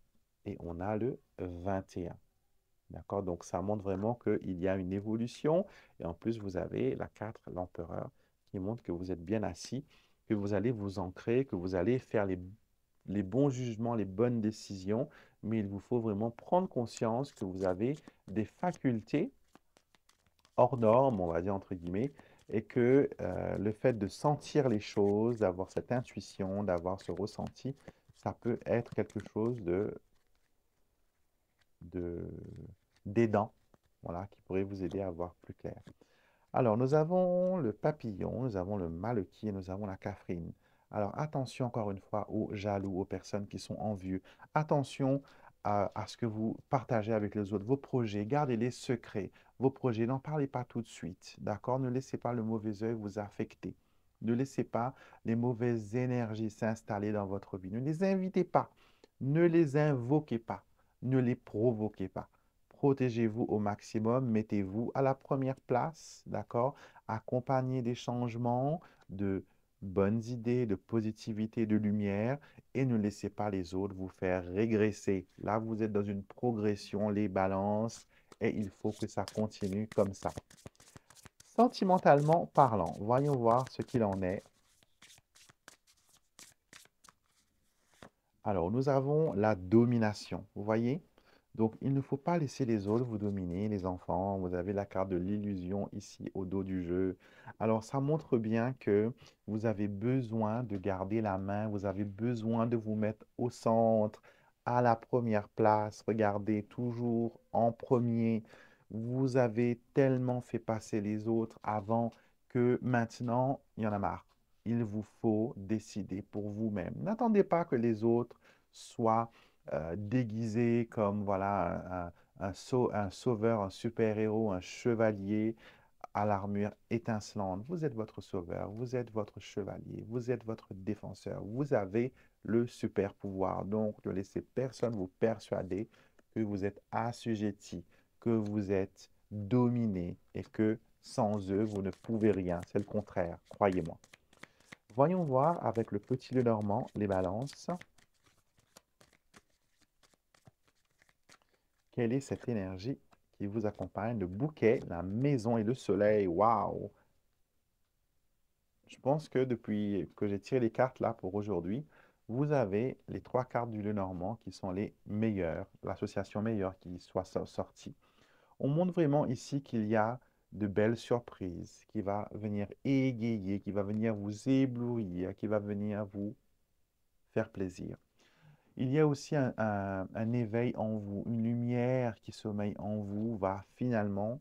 et on a le 21. D'accord? Donc, ça montre vraiment qu'il y a une évolution. Et en plus, vous avez la 4, l'empereur, qui montre que vous êtes bien assis, que vous allez vous ancrer, que vous allez faire les bons jugements, les bonnes décisions. Mais il vous faut vraiment prendre conscience que vous avez des facultés hors normes, on va dire entre guillemets, et que le fait de sentir les choses, d'avoir cette intuition, d'avoir ce ressenti, ça peut être quelque chose de, d'aidant, voilà, qui pourrait vous aider à voir plus clair. Alors, nous avons le papillon, nous avons le maleki et nous avons la cafrine. Alors, attention encore une fois aux jaloux, aux personnes qui sont envieux. Attention à ce que vous partagez avec les autres, vos projets, gardez-les secrets. Vos projets, n'en parlez pas tout de suite, d'accord? Ne laissez pas le mauvais œil vous affecter. Ne laissez pas les mauvaises énergies s'installer dans votre vie. Ne les invitez pas. Ne les invoquez pas. Ne les provoquez pas. Protégez-vous au maximum, mettez-vous à la première place, d'accord? Accompagnez des changements, de bonnes idées, de positivité, de lumière et ne laissez pas les autres vous faire régresser. Là, vous êtes dans une progression, les balances, et il faut que ça continue comme ça. Sentimentalement parlant, voyons voir ce qu'il en est. Alors, nous avons la domination, vous voyez? Donc, il ne faut pas laisser les autres vous dominer, les enfants. Vous avez la carte de l'illusion ici au dos du jeu. Alors, ça montre bien que vous avez besoin de garder la main, vous avez besoin de vous mettre au centre, à la première place. Regardez toujours en premier. Vous avez tellement fait passer les autres avant que maintenant, il y en a marre. Il vous faut décider pour vous-même. N'attendez pas que les autres soient déguisés comme voilà, un sauveur, un super-héros, un chevalier à l'armure étincelante. Vous êtes votre sauveur, vous êtes votre chevalier, vous êtes votre défenseur. Vous avez le super pouvoir. Donc, ne laissez personne vous persuader que vous êtes assujetti, que vous êtes dominé et que sans eux, vous ne pouvez rien. C'est le contraire, croyez-moi. Voyons voir avec le petit Lenormand les balances. Quelle est cette énergie qui vous accompagne? Le bouquet, la maison et le soleil. Waouh! Je pense que depuis que j'ai tiré les cartes là pour aujourd'hui, vous avez les 3 cartes du Lenormand qui sont les meilleures, l'association meilleure qui soit sortie. On montre vraiment ici qu'il y a de belles surprises, qui va venir égayer, qui va venir vous éblouir, qui va venir vous faire plaisir. Il y a aussi un éveil en vous, une lumière qui sommeille en vous va finalement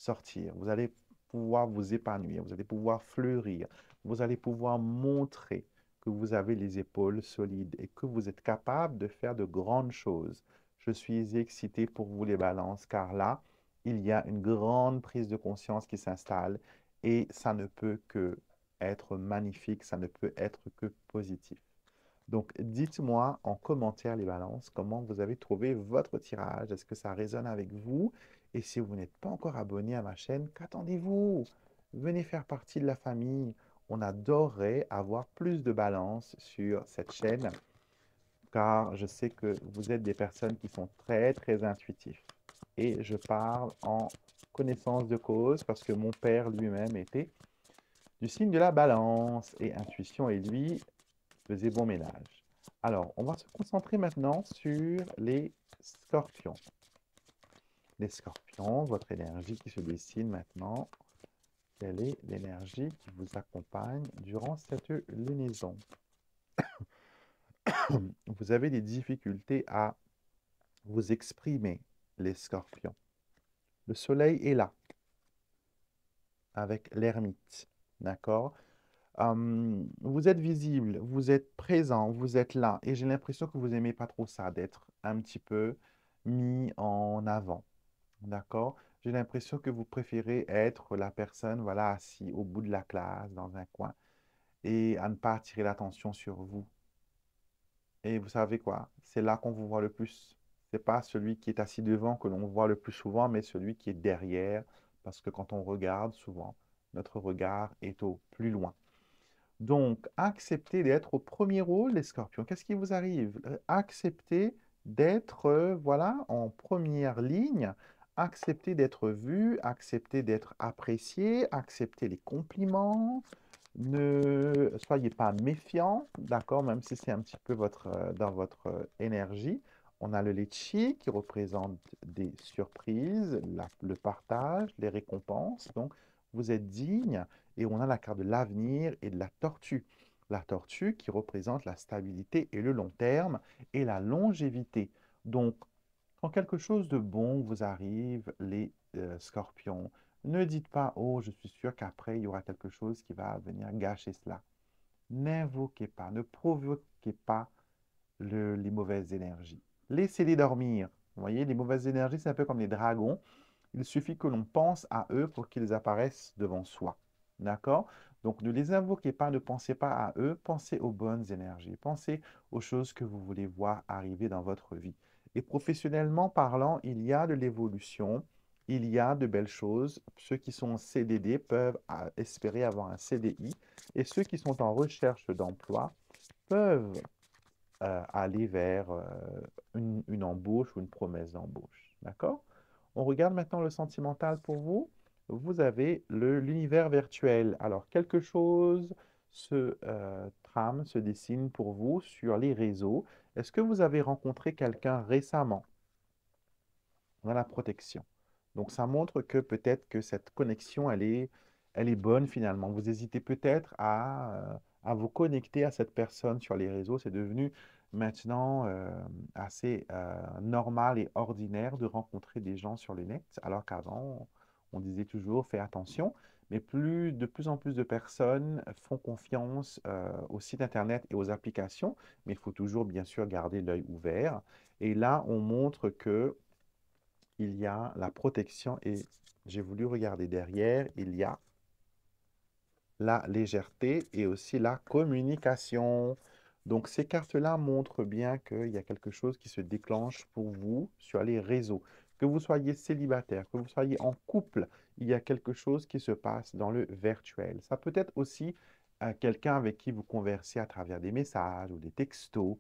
sortir, vous allez pouvoir vous épanouir, vous allez pouvoir fleurir, vous allez pouvoir montrer que vous avez les épaules solides et que vous êtes capable de faire de grandes choses. Je suis excité pour vous les balances car là, il y a une grande prise de conscience qui s'installe et ça ne peut que être magnifique, ça ne peut être que positif. Donc, dites-moi en commentaire les balances comment vous avez trouvé votre tirage. Est-ce que ça résonne avec vous? Et si vous n'êtes pas encore abonné à ma chaîne, qu'attendez-vous? Venez faire partie de la famille. On adorerait avoir plus de balance sur cette chaîne car je sais que vous êtes des personnes qui sont très, très intuitifs. Et je parle en connaissance de cause parce que mon père lui-même était du signe de la balance et intuition et lui faisait bon ménage. Alors, on va se concentrer maintenant sur les scorpions. Les scorpions, votre énergie qui se dessine maintenant, quelle est l'énergie qui vous accompagne durant cette lunaison? Vous avez des difficultés à vous exprimer, les scorpions. Le soleil est là, avec l'ermite, d'accord? Vous êtes visible, vous êtes présent, vous êtes là. Et j'ai l'impression que vous n'aimez pas trop ça, d'être un petit peu mis en avant. D'accord? J'ai l'impression que vous préférez être la personne, voilà, assis au bout de la classe, dans un coin, et à ne pas attirer l'attention sur vous. Et vous savez quoi? C'est là qu'on vous voit le plus. C'est pas celui qui est assis devant que l'on voit le plus souvent, mais celui qui est derrière, parce que quand on regarde souvent, notre regard est au plus loin. Donc, acceptez d'être au premier rôle, les scorpions. Qu'est-ce qui vous arrive? Acceptez d'être, voilà, en première ligne. Acceptez d'être vu, acceptez d'être apprécié, acceptez les compliments. Ne soyez pas méfiant, d'accord, même si c'est un petit peu dans votre énergie. On a le litchi qui représente des surprises, le partage, les récompenses. Donc, vous êtes digne. Et on a la carte de l'avenir et de la tortue. La tortue qui représente la stabilité et le long terme et la longévité. Donc, quand quelque chose de bon vous arrive, les scorpions, ne dites pas, oh, je suis sûr qu'après, il y aura quelque chose qui va venir gâcher cela. N'invoquez pas, ne provoquez pas les mauvaises énergies. Laissez-les dormir. Vous voyez, les mauvaises énergies, c'est un peu comme les dragons. Il suffit que l'on pense à eux pour qu'ils apparaissent devant soi. D'accord? Donc, ne les invoquez pas, ne pensez pas à eux, pensez aux bonnes énergies, pensez aux choses que vous voulez voir arriver dans votre vie. Et professionnellement parlant, il y a de l'évolution, il y a de belles choses. Ceux qui sont en CDD peuvent espérer avoir un CDI et ceux qui sont en recherche d'emploi peuvent aller vers une embauche ou une promesse d'embauche. D'accord? On regarde maintenant le sentimental pour vous. Vous avez l'univers virtuel. Alors, quelque chose se trame, se dessine pour vous sur les réseaux. Est-ce que vous avez rencontré quelqu'un récemment dans la protection? Donc, ça montre que peut-être que cette connexion, elle est bonne finalement. Vous hésitez peut-être à vous connecter à cette personne sur les réseaux. C'est devenu maintenant assez normal et ordinaire de rencontrer des gens sur le net, alors qu'avant, on disait toujours fais attention. Mais de plus en plus de personnes font confiance aux sites Internet et aux applications, mais il faut toujours bien sûr garder l'œil ouvert. Et là, on montre que il y a la protection et j'ai voulu regarder derrière, il y a la légèreté et aussi la communication. Donc ces cartes-là montrent bien qu'il y a quelque chose qui se déclenche pour vous sur les réseaux. Que vous soyez célibataire, que vous soyez en couple, il y a quelque chose qui se passe dans le virtuel. Ça peut être aussi quelqu'un avec qui vous conversez à travers des messages ou des textos.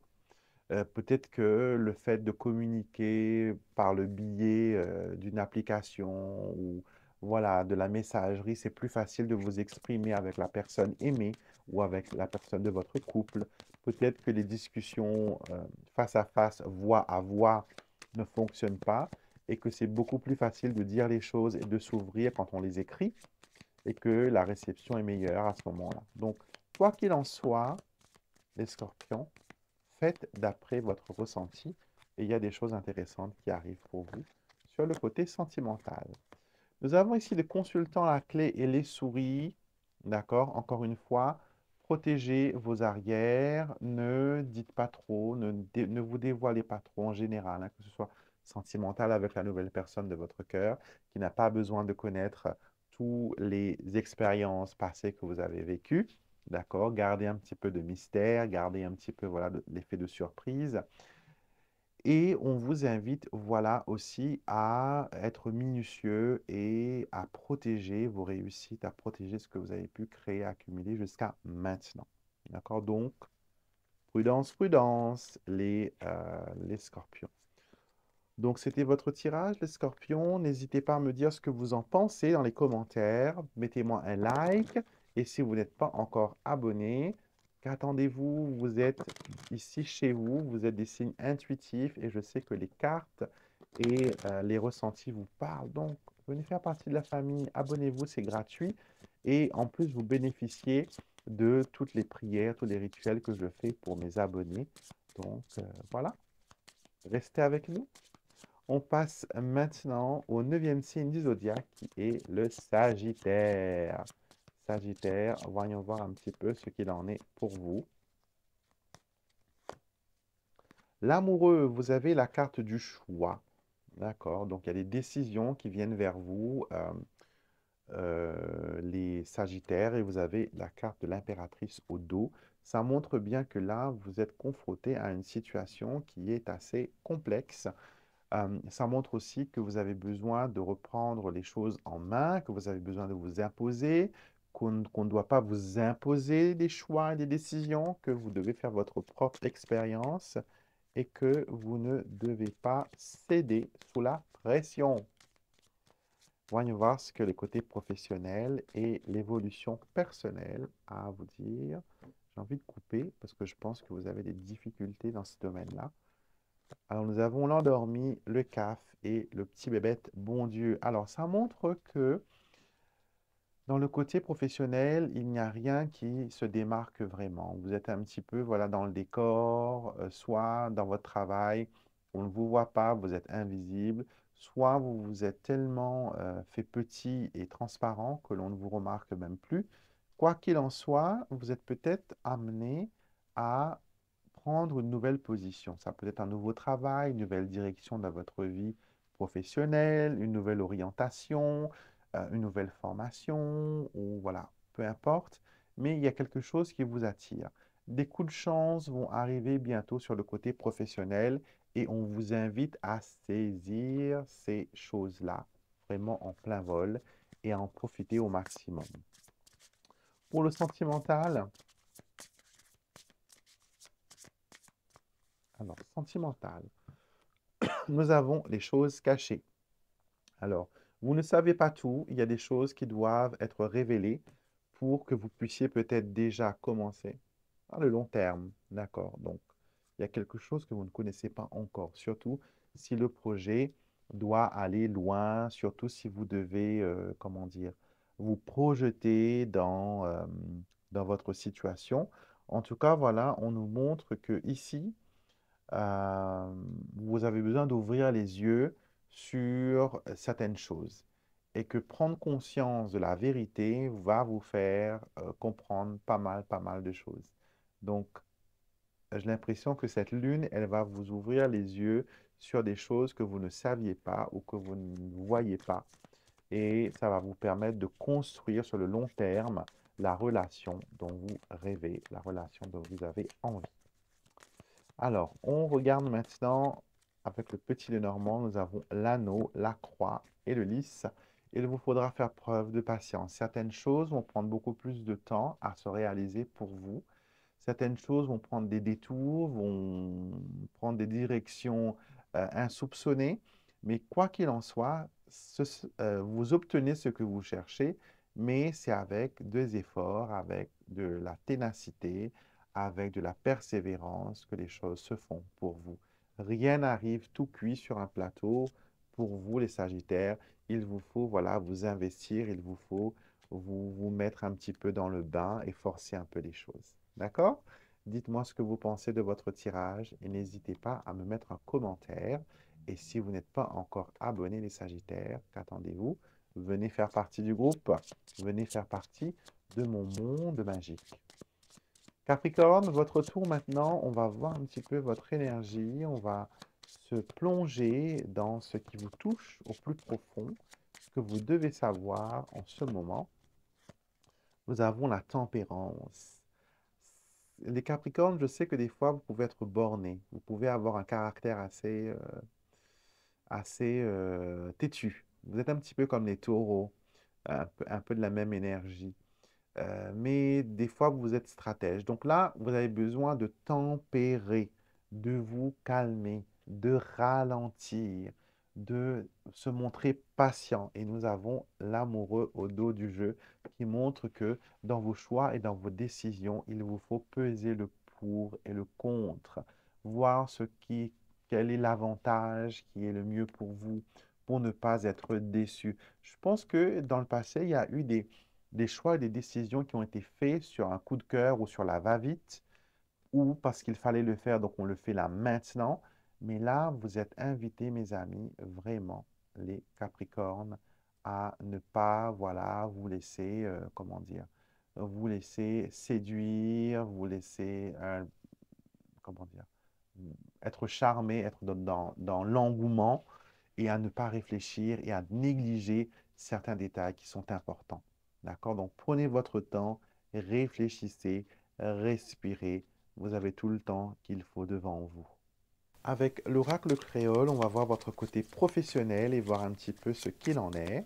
Peut-être que le fait de communiquer par le biais d'une application ou voilà, de la messagerie, c'est plus facile de vous exprimer avec la personne aimée ou avec la personne de votre couple. Peut-être que les discussions face à face, voix à voix, ne fonctionnent pas et que c'est beaucoup plus facile de dire les choses et de s'ouvrir quand on les écrit et que la réception est meilleure à ce moment-là. Donc, quoi qu'il en soit, les scorpions, faites d'après votre ressenti et il y a des choses intéressantes qui arrivent pour vous sur le côté sentimental. Nous avons ici les consultants à clé et les souris. D'accord? Encore une fois, protégez vos arrières, ne dites pas trop, ne vous dévoilez pas trop en général, hein, que ce soit sentimental avec la nouvelle personne de votre cœur, qui n'a pas besoin de connaître toutes les expériences passées que vous avez vécues. D'accord? Gardez un petit peu de mystère, gardez un petit peu voilà, l'effet de surprise. Et on vous invite, voilà, aussi à être minutieux et à protéger vos réussites, à protéger ce que vous avez pu créer, accumuler jusqu'à maintenant. D'accord? Donc, prudence, prudence, les scorpions. Donc, c'était votre tirage, les scorpions. N'hésitez pas à me dire ce que vous en pensez dans les commentaires. Mettez-moi un like. Et si vous n'êtes pas encore abonné, qu'attendez-vous? Vous êtes ici chez vous. Vous êtes des signes intuitifs. Et je sais que les cartes et les ressentis vous parlent. Donc, venez faire partie de la famille. Abonnez-vous, c'est gratuit. Et en plus, vous bénéficiez de toutes les prières, tous les rituels que je fais pour mes abonnés. Donc, voilà. Restez avec nous. On passe maintenant au neuvième signe du zodiaque qui est le Sagittaire. Sagittaire, voyons voir un petit peu ce qu'il en est pour vous. L'amoureux, vous avez la carte du choix. D'accord, donc il y a des décisions qui viennent vers vous, les Sagittaires, et vous avez la carte de l'impératrice au dos. Ça montre bien que là, vous êtes confronté à une situation qui est assez complexe. Ça montre aussi que vous avez besoin de reprendre les choses en main, que vous avez besoin de vous imposer, qu'on ne doit pas vous imposer des choix et des décisions, que vous devez faire votre propre expérience et que vous ne devez pas céder sous la pression. Voyons voir ce que les côtés professionnels et l'évolution personnelle a à vous dire. J'ai envie de couper parce que je pense que vous avez des difficultés dans ce domaine-là. Alors, nous avons l'endormi, le CAF et le petit bébête bon Dieu. Alors, ça montre que dans le côté professionnel, il n'y a rien qui se démarque vraiment. Vous êtes un petit peu voilà, dans le décor, soit dans votre travail, on ne vous voit pas, vous êtes invisible, soit vous vous êtes tellement fait petit et transparent que l'on ne vous remarque même plus. Quoi qu'il en soit, vous êtes peut-être amené à prendre une nouvelle position. Ça peut être un nouveau travail, une nouvelle direction dans votre vie professionnelle, une nouvelle orientation, une nouvelle formation, ou voilà, peu importe. Mais il y a quelque chose qui vous attire. Des coups de chance vont arriver bientôt sur le côté professionnel et on vous invite à saisir ces choses-là vraiment en plein vol et à en profiter au maximum. Pour le sentimental, alors sentimental, nous avons les choses cachées. Alors, vous ne savez pas tout, il y a des choses qui doivent être révélées pour que vous puissiez peut-être déjà commencer à le long terme. D'accord? Donc, il y a quelque chose que vous ne connaissez pas encore, surtout si le projet doit aller loin, surtout si vous devez, comment dire, vous projeter dans votre situation. En tout cas, voilà, on nous montre que ici, euh, vous avez besoin d'ouvrir les yeux sur certaines choses et que prendre conscience de la vérité va vous faire comprendre pas mal de choses. Donc, j'ai l'impression que cette lune, elle va vous ouvrir les yeux sur des choses que vous ne saviez pas ou que vous ne voyez pas. Et ça va vous permettre de construire sur le long terme la relation dont vous rêvez, la relation dont vous avez envie. Alors, on regarde maintenant avec le petit Lenormand, nous avons l'anneau, la croix et le lys. Il vous faudra faire preuve de patience. Certaines choses vont prendre beaucoup plus de temps à se réaliser pour vous. Certaines choses vont prendre des détours, vont prendre des directions insoupçonnées. Mais quoi qu'il en soit, vous obtenez ce que vous cherchez, mais c'est avec des efforts, avec de la ténacité, avec de la persévérance que les choses se font pour vous. Rien n'arrive tout cuit sur un plateau. Pour vous, les Sagittaires, il vous faut voilà, vous investir, il vous faut vous mettre un petit peu dans le bain et forcer un peu les choses. D'accord? Dites-moi ce que vous pensez de votre tirage et n'hésitez pas à me mettre un commentaire. Et si vous n'êtes pas encore abonné, les Sagittaires, qu'attendez-vous? Venez faire partie du groupe. Venez faire partie de mon monde magique. Capricorne, votre tour maintenant, on va voir un petit peu votre énergie, on va se plonger dans ce qui vous touche au plus profond, ce que vous devez savoir en ce moment. Nous avons la tempérance. Les Capricornes, je sais que des fois, vous pouvez être bornés, vous pouvez avoir un caractère assez têtu. Vous êtes un petit peu comme les taureaux, un peu de la même énergie. Mais des fois, vous êtes stratège. Donc là, vous avez besoin de tempérer, de vous calmer, de ralentir, de se montrer patient. Et nous avons l'amoureux au dos du jeu qui montre que dans vos choix et dans vos décisions, il vous faut peser le pour et le contre, voir quel est l'avantage qui est le mieux pour vous, pour ne pas être déçu. Je pense que dans le passé, il y a eu des choix et des décisions qui ont été faits sur un coup de cœur ou sur la va-vite, ou parce qu'il fallait le faire, donc on le fait là maintenant. Mais là, vous êtes invités, mes amis, vraiment, les Capricornes, à ne pas, voilà, vous laisser, comment dire, vous laisser séduire, vous laisser, comment dire, être charmé, être dans l'engouement et à ne pas réfléchir et à négliger certains détails qui sont importants. D'accord? Donc, prenez votre temps, réfléchissez, respirez. Vous avez tout le temps qu'il faut devant vous. Avec l'oracle créole, on va voir votre côté professionnel et voir un petit peu ce qu'il en est.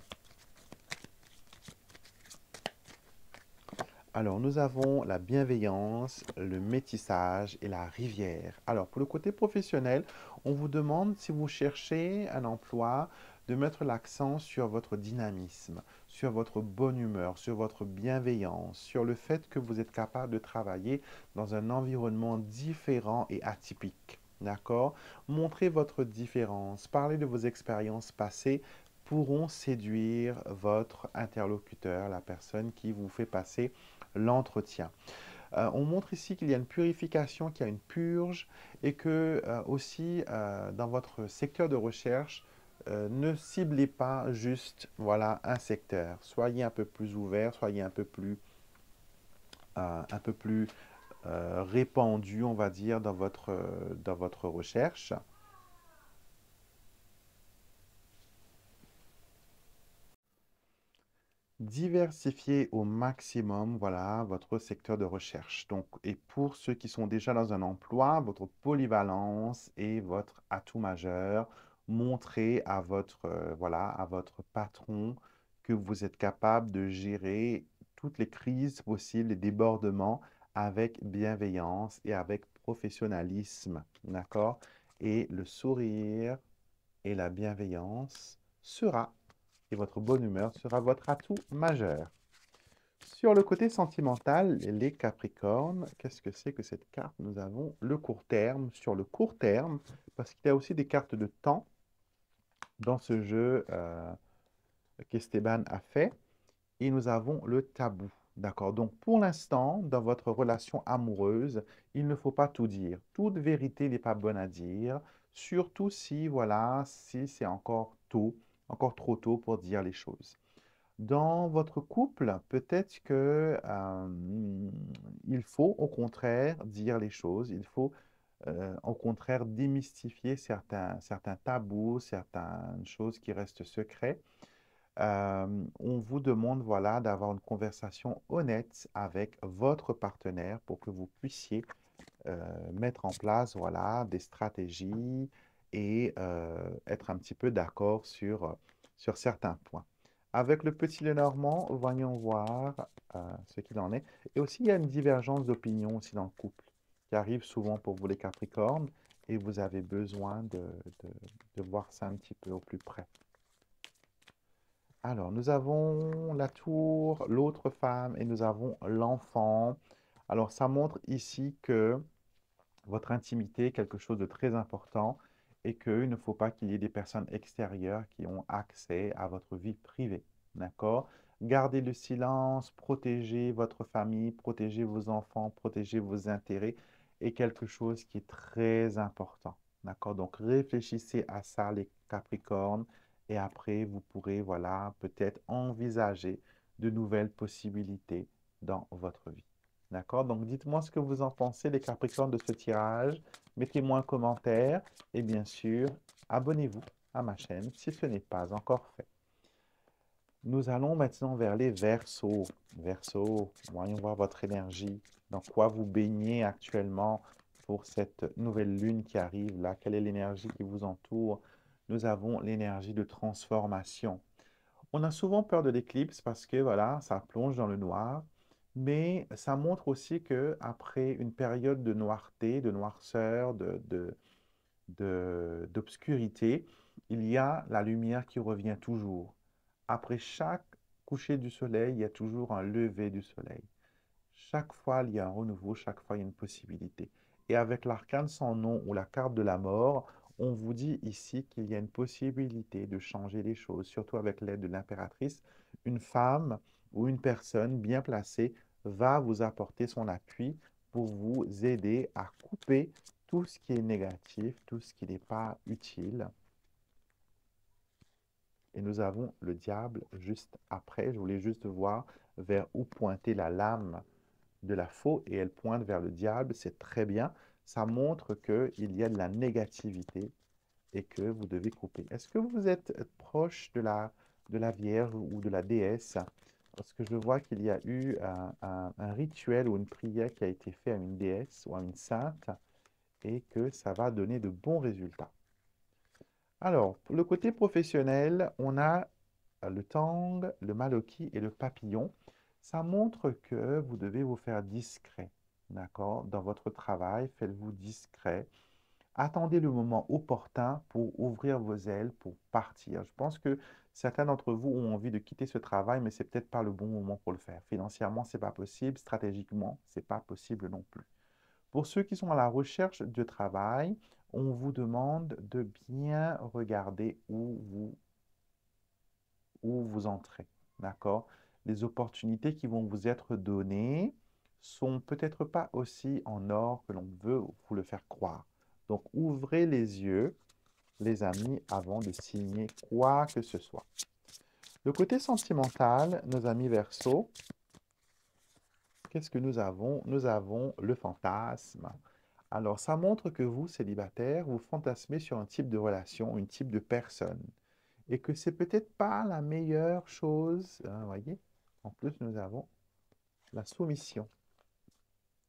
Alors, nous avons la bienveillance, le métissage et la rivière. Alors, pour le côté professionnel, on vous demande si vous cherchez un emploi de mettre l'accent sur votre dynamisme, sur votre bonne humeur, sur votre bienveillance, sur le fait que vous êtes capable de travailler dans un environnement différent et atypique. D'accord? Montrez votre différence, parlez de vos expériences passées pourront séduire votre interlocuteur, la personne qui vous fait passer l'entretien. On montre ici qu'il y a une purification, qu'il y a une purge et que aussi dans votre secteur de recherche, ne ciblez pas juste voilà, un secteur. Soyez un peu plus ouvert, soyez un peu plus répandu, on va dire, dans votre recherche. Diversifiez au maximum, voilà, votre secteur de recherche. Donc, et pour ceux qui sont déjà dans un emploi, votre polyvalence est votre atout majeur. Montrez à voilà, à votre patron que vous êtes capable de gérer toutes les crises possibles, les débordements avec bienveillance et avec professionnalisme. D'accord? Et le sourire et la bienveillance sera et votre bonne humeur sera votre atout majeur. Sur le côté sentimental, les Capricornes, qu'est-ce que c'est que cette carte? Nous avons le court terme. Sur le court terme, parce qu'il y a aussi des cartes de temps dans ce jeu qu'Esteban a fait, et nous avons le tabou. D'accord? Donc, pour l'instant, dans votre relation amoureuse, il ne faut pas tout dire. Toute vérité n'est pas bonne à dire, surtout si, voilà, si c'est encore tôt, encore trop tôt pour dire les choses. Dans votre couple, peut-être que il faut au contraire dire les choses, il faut au contraire démystifier certains tabous, certaines choses qui restent secrets. On vous demande voilà, d'avoir une conversation honnête avec votre partenaire pour que vous puissiez mettre en place voilà, des stratégies et être un petit peu d'accord sur certains points. Avec le petit Lenormand, voyons voir ce qu'il en est. Et aussi, il y a une divergence d'opinion aussi dans le couple qui arrive souvent pour vous les Capricornes et vous avez besoin de voir ça un petit peu au plus près. Alors, nous avons la tour, l'autre femme et nous avons l'enfant. Alors, ça montre ici que votre intimité est quelque chose de très important et qu'il ne faut pas qu'il y ait des personnes extérieures qui ont accès à votre vie privée. D'accord? Gardez le silence, protégez votre famille, protégez vos enfants, protégez vos intérêts est quelque chose qui est très important. D'accord? Donc réfléchissez à ça, les Capricornes, Et après, vous pourrez, voilà, peut-être envisager de nouvelles possibilités dans votre vie. D'accord? Donc, dites-moi ce que vous en pensez, les Capricornes, de ce tirage. Mettez-moi un commentaire et bien sûr, abonnez-vous à ma chaîne si ce n'est pas encore fait. Nous allons maintenant vers les Verseaux. Verseaux, voyons voir votre énergie. Dans quoi vous baignez actuellement pour cette nouvelle lune qui arrive là? Quelle est l'énergie qui vous entoure? Nous avons l'énergie de transformation. On a souvent peur de l'éclipse parce que voilà, ça plonge dans le noir, mais ça montre aussi que après une période de noirté, de noirceur, d'obscurité, il y a la lumière qui revient toujours. Après chaque coucher du soleil, il y a toujours un lever du soleil. Chaque fois, il y a un renouveau, chaque fois, il y a une possibilité. Et avec l'arcane sans nom ou la carte de la mort, on vous dit ici qu'il y a une possibilité de changer les choses, surtout avec l'aide de l'impératrice. Une femme ou une personne bien placée va vous apporter son appui pour vous aider à couper tout ce qui est négatif, tout ce qui n'est pas utile. Et nous avons le diable juste après. Je voulais juste voir vers où pointer la lame de la faux et elle pointe vers le diable. C'est très bien. Ça montre qu'il y a de la négativité et que vous devez couper. Est-ce que vous êtes proche de la Vierge ou de la déesse? Parce que je vois qu'il y a eu un rituel ou une prière qui a été fait à une déesse ou à une sainte et que ça va donner de bons résultats. Alors, pour le côté professionnel, on a le tang, le maloki et le papillon. Ça montre que vous devez vous faire discret, d'accord? Dans votre travail, faites-vous discret. Attendez le moment opportun pour ouvrir vos ailes, pour partir. Je pense que certains d'entre vous ont envie de quitter ce travail, mais c'est peut-être pas le bon moment pour le faire. Financièrement, c'est pas possible. Stratégiquement, c'est pas possible non plus. Pour ceux qui sont à la recherche de travail, on vous demande de bien regarder où vous entrez. D'accord? Les opportunités qui vont vous être données sont peut-être pas aussi en or que l'on veut vous le faire croire. Donc, ouvrez les yeux, les amis, avant de signer quoi que ce soit. Le côté sentimental, nos amis Verseau, qu'est-ce que nous avons? Nous avons le fantasme. Alors, ça montre que vous, célibataire, vous fantasmez sur un type de relation, un type de personne. Et que c'est peut-être pas la meilleure chose. Hein, vous voyez? En plus, nous avons la soumission.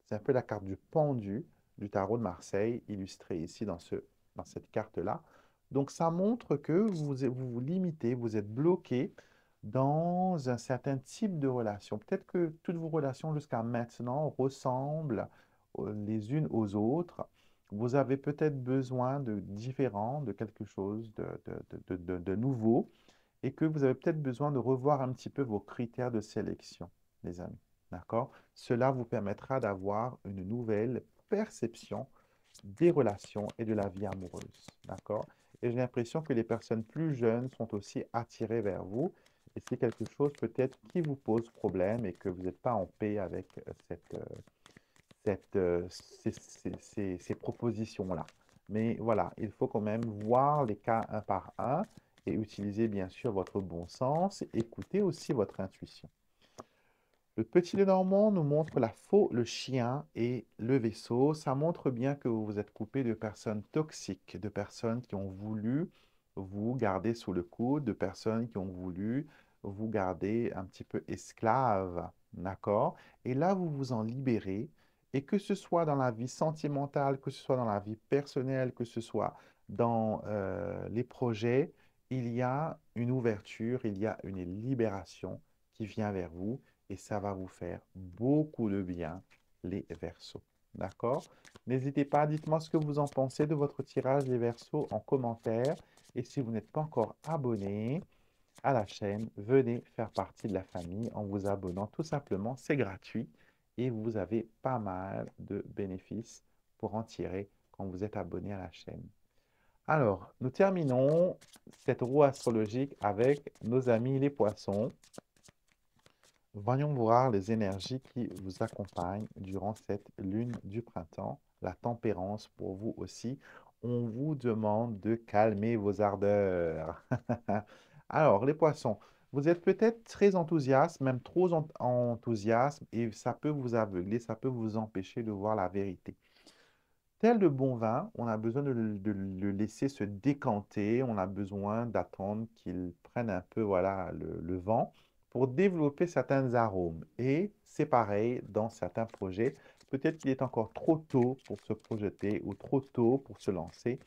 C'est un peu la carte du pendu du tarot de Marseille, illustrée ici dans cette carte-là. Donc, ça montre que vous limitez, vous êtes bloqué dans un certain type de relation. Peut-être que toutes vos relations jusqu'à maintenant ressemblent les unes aux autres. Vous avez peut-être besoin de différent, de quelque chose de nouveau, et que vous avez peut-être besoin de revoir un petit peu vos critères de sélection, les amis. D'accord? Cela vous permettra d'avoir une nouvelle perception des relations et de la vie amoureuse. D'accord? Et j'ai l'impression que les personnes plus jeunes sont aussi attirées vers vous. Et c'est quelque chose peut-être qui vous pose problème et que vous n'êtes pas en paix avec ces propositions-là. Mais voilà, il faut quand même voir les cas un par un et utiliser bien sûr votre bon sens, écouter aussi votre intuition. Le petit Lenormand nous montre la faux, le chien et le vaisseau. Ça montre bien que vous vous êtes coupé de personnes toxiques, de personnes qui ont voulu vous garder sous le coude, de personnes qui ont voulu vous garder un petit peu esclave, d'accord? Et là, vous vous en libérez. Et que ce soit dans la vie sentimentale, que ce soit dans la vie personnelle, que ce soit dans les projets, il y a une ouverture, il y a une libération qui vient vers vous et ça va vous faire beaucoup de bien, les Verseaux. D'accord? N'hésitez pas, dites-moi ce que vous en pensez de votre tirage des Verseaux en commentaire. Et si vous n'êtes pas encore abonné à la chaîne, venez faire partie de la famille en vous abonnant tout simplement. C'est gratuit et vous avez pas mal de bénéfices pour en tirer quand vous êtes abonné à la chaîne. Alors, nous terminons cette roue astrologique avec nos amis les poissons. Voyons voir les énergies qui vous accompagnent durant cette lune du printemps, la tempérance pour vous aussi. on vous demande de calmer vos ardeurs. Alors, les poissons, vous êtes peut-être très enthousiaste, même trop enthousiaste, et ça peut vous aveugler, ça peut vous empêcher de voir la vérité. Tel de bon vin, on a besoin de le laisser se décanter, on a besoin d'attendre qu'il prenne un peu voilà, le vent pour développer certains arômes. Et c'est pareil dans certains projets. Peut-être qu'il est encore trop tôt pour se projeter ou trop tôt pour se lancer.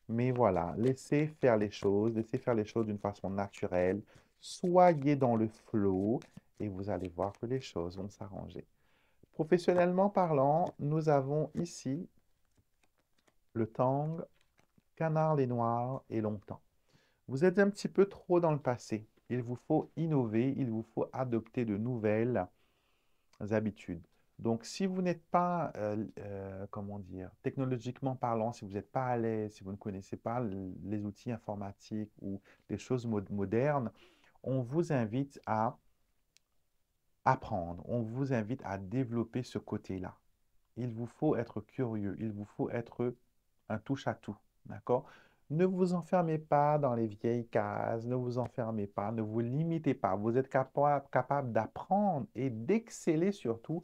Mais voilà, laissez faire les choses d'une façon naturelle. Soyez dans le flow et vous allez voir que les choses vont s'arranger. Professionnellement parlant, nous avons ici le tang, canard les noirs et longtemps. Vous êtes un petit peu trop dans le passé. Il vous faut innover, il vous faut adopter de nouvelles habitudes. Donc, si vous n'êtes pas, comment dire, technologiquement parlant, si vous n'êtes pas à l'aise, si vous ne connaissez pas les outils informatiques ou les choses modernes, on vous invite à apprendre, on vous invite à développer ce côté-là. Il vous faut être curieux, il vous faut être un touche-à-tout, d'accord? Ne vous enfermez pas dans les vieilles cases, ne vous enfermez pas, ne vous limitez pas. Vous êtes capable d'apprendre et d'exceller surtout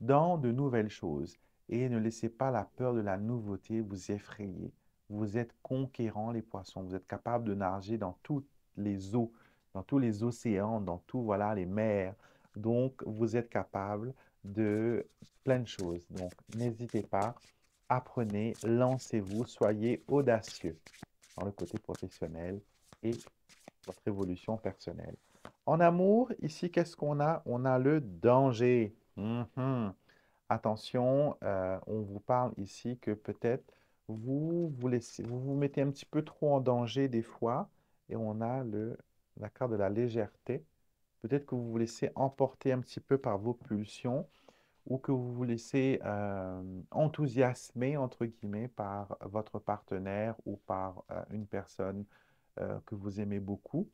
dans de nouvelles choses. Et ne laissez pas la peur de la nouveauté vous effrayer. Vous êtes conquérant les poissons. Vous êtes capable de nager dans toutes les eaux, dans tous les océans, dans tous voilà, les mers. Donc, vous êtes capable de plein de choses. Donc, n'hésitez pas, apprenez, lancez-vous, soyez audacieux dans le côté professionnel et votre évolution personnelle. En amour, ici, qu'est-ce qu'on a? On a le danger. Attention, on vous parle ici que peut-être vous vous mettez un petit peu trop en danger des fois et on a la carte de la légèreté. Peut-être que vous vous laissez emporter un petit peu par vos pulsions ou que vous vous laissez enthousiasmer, entre guillemets, par votre partenaire ou par une personne que vous aimez beaucoup.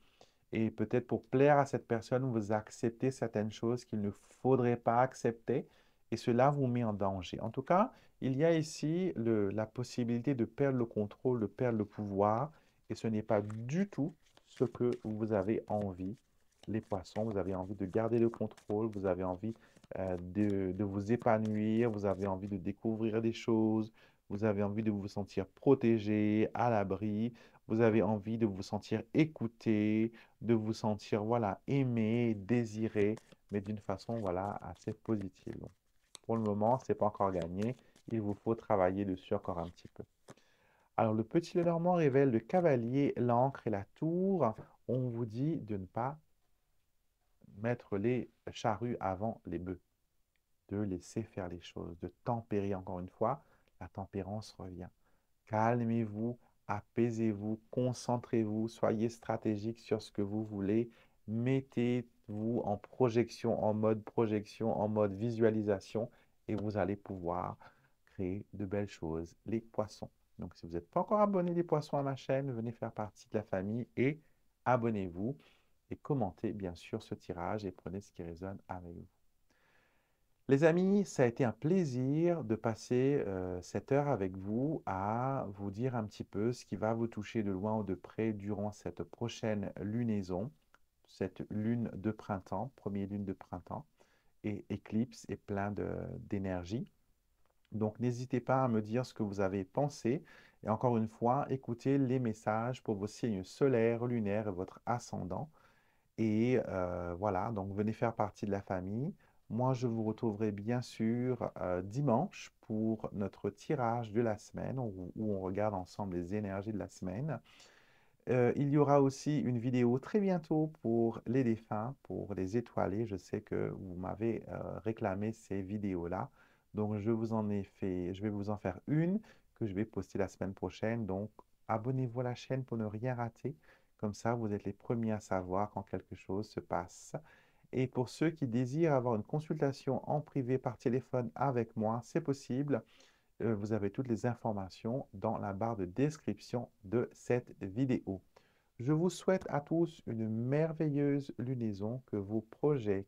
Et peut-être pour plaire à cette personne, vous acceptez certaines choses qu'il ne faudrait pas accepter et cela vous met en danger. En tout cas, il y a ici la possibilité de perdre le contrôle, de perdre le pouvoir et ce n'est pas du tout ce que vous avez envie. Les poissons, vous avez envie de garder le contrôle, vous avez envie de vous épanouir, vous avez envie de découvrir des choses, vous avez envie de vous sentir protégé, à l'abri, vous avez envie de vous sentir écouté, de vous sentir voilà, aimé, désiré, mais d'une façon voilà, assez positive. Donc, pour le moment, ce n'est pas encore gagné. Il vous faut travailler dessus encore un petit peu. Alors, le petit Lenormand révèle le cavalier, l'ancre et la tour. On vous dit de ne pas mettre les charrues avant les bœufs, de laisser faire les choses, de tempérer encore une fois. La tempérance revient. Calmez-vous, apaisez-vous, concentrez-vous, soyez stratégique sur ce que vous voulez. Mettez-vous en mode visualisation et vous allez pouvoir créer de belles choses. Les poissons. Donc, si vous n'êtes pas encore abonné les poissons à ma chaîne, venez faire partie de la famille et abonnez-vous et commentez bien sûr ce tirage et prenez ce qui résonne avec vous. Les amis, ça a été un plaisir de passer cette heure avec vous à vous dire un petit peu ce qui va vous toucher de loin ou de près durant cette prochaine lunaison, cette lune de printemps, première lune de printemps, et éclipse et plein d'énergie. Donc, n'hésitez pas à me dire ce que vous avez pensé. Et encore une fois, écoutez les messages pour vos signes solaires, lunaires et votre ascendant. Et voilà, donc venez faire partie de la famille. Moi, je vous retrouverai bien sûr dimanche pour notre tirage de la semaine où on regarde ensemble les énergies de la semaine. Il y aura aussi une vidéo très bientôt pour les défunts, pour les étoilés. Je sais que vous m'avez réclamé ces vidéos-là. Donc, je vais vous en faire une que je vais poster la semaine prochaine. Donc, abonnez-vous à la chaîne pour ne rien rater. Comme ça, vous êtes les premiers à savoir quand quelque chose se passe. Et pour ceux qui désirent avoir une consultation en privé par téléphone avec moi, c'est possible. Vous avez toutes les informations dans la barre de description de cette vidéo. Je vous souhaite à tous une merveilleuse lunaison, que vos projets,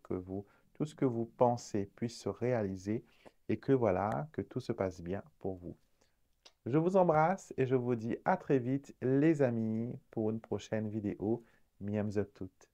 tout ce que vous pensez puisse se réaliser et que voilà, que tout se passe bien pour vous. Je vous embrasse et je vous dis à très vite, les amis, pour une prochaine vidéo. Miam toutes.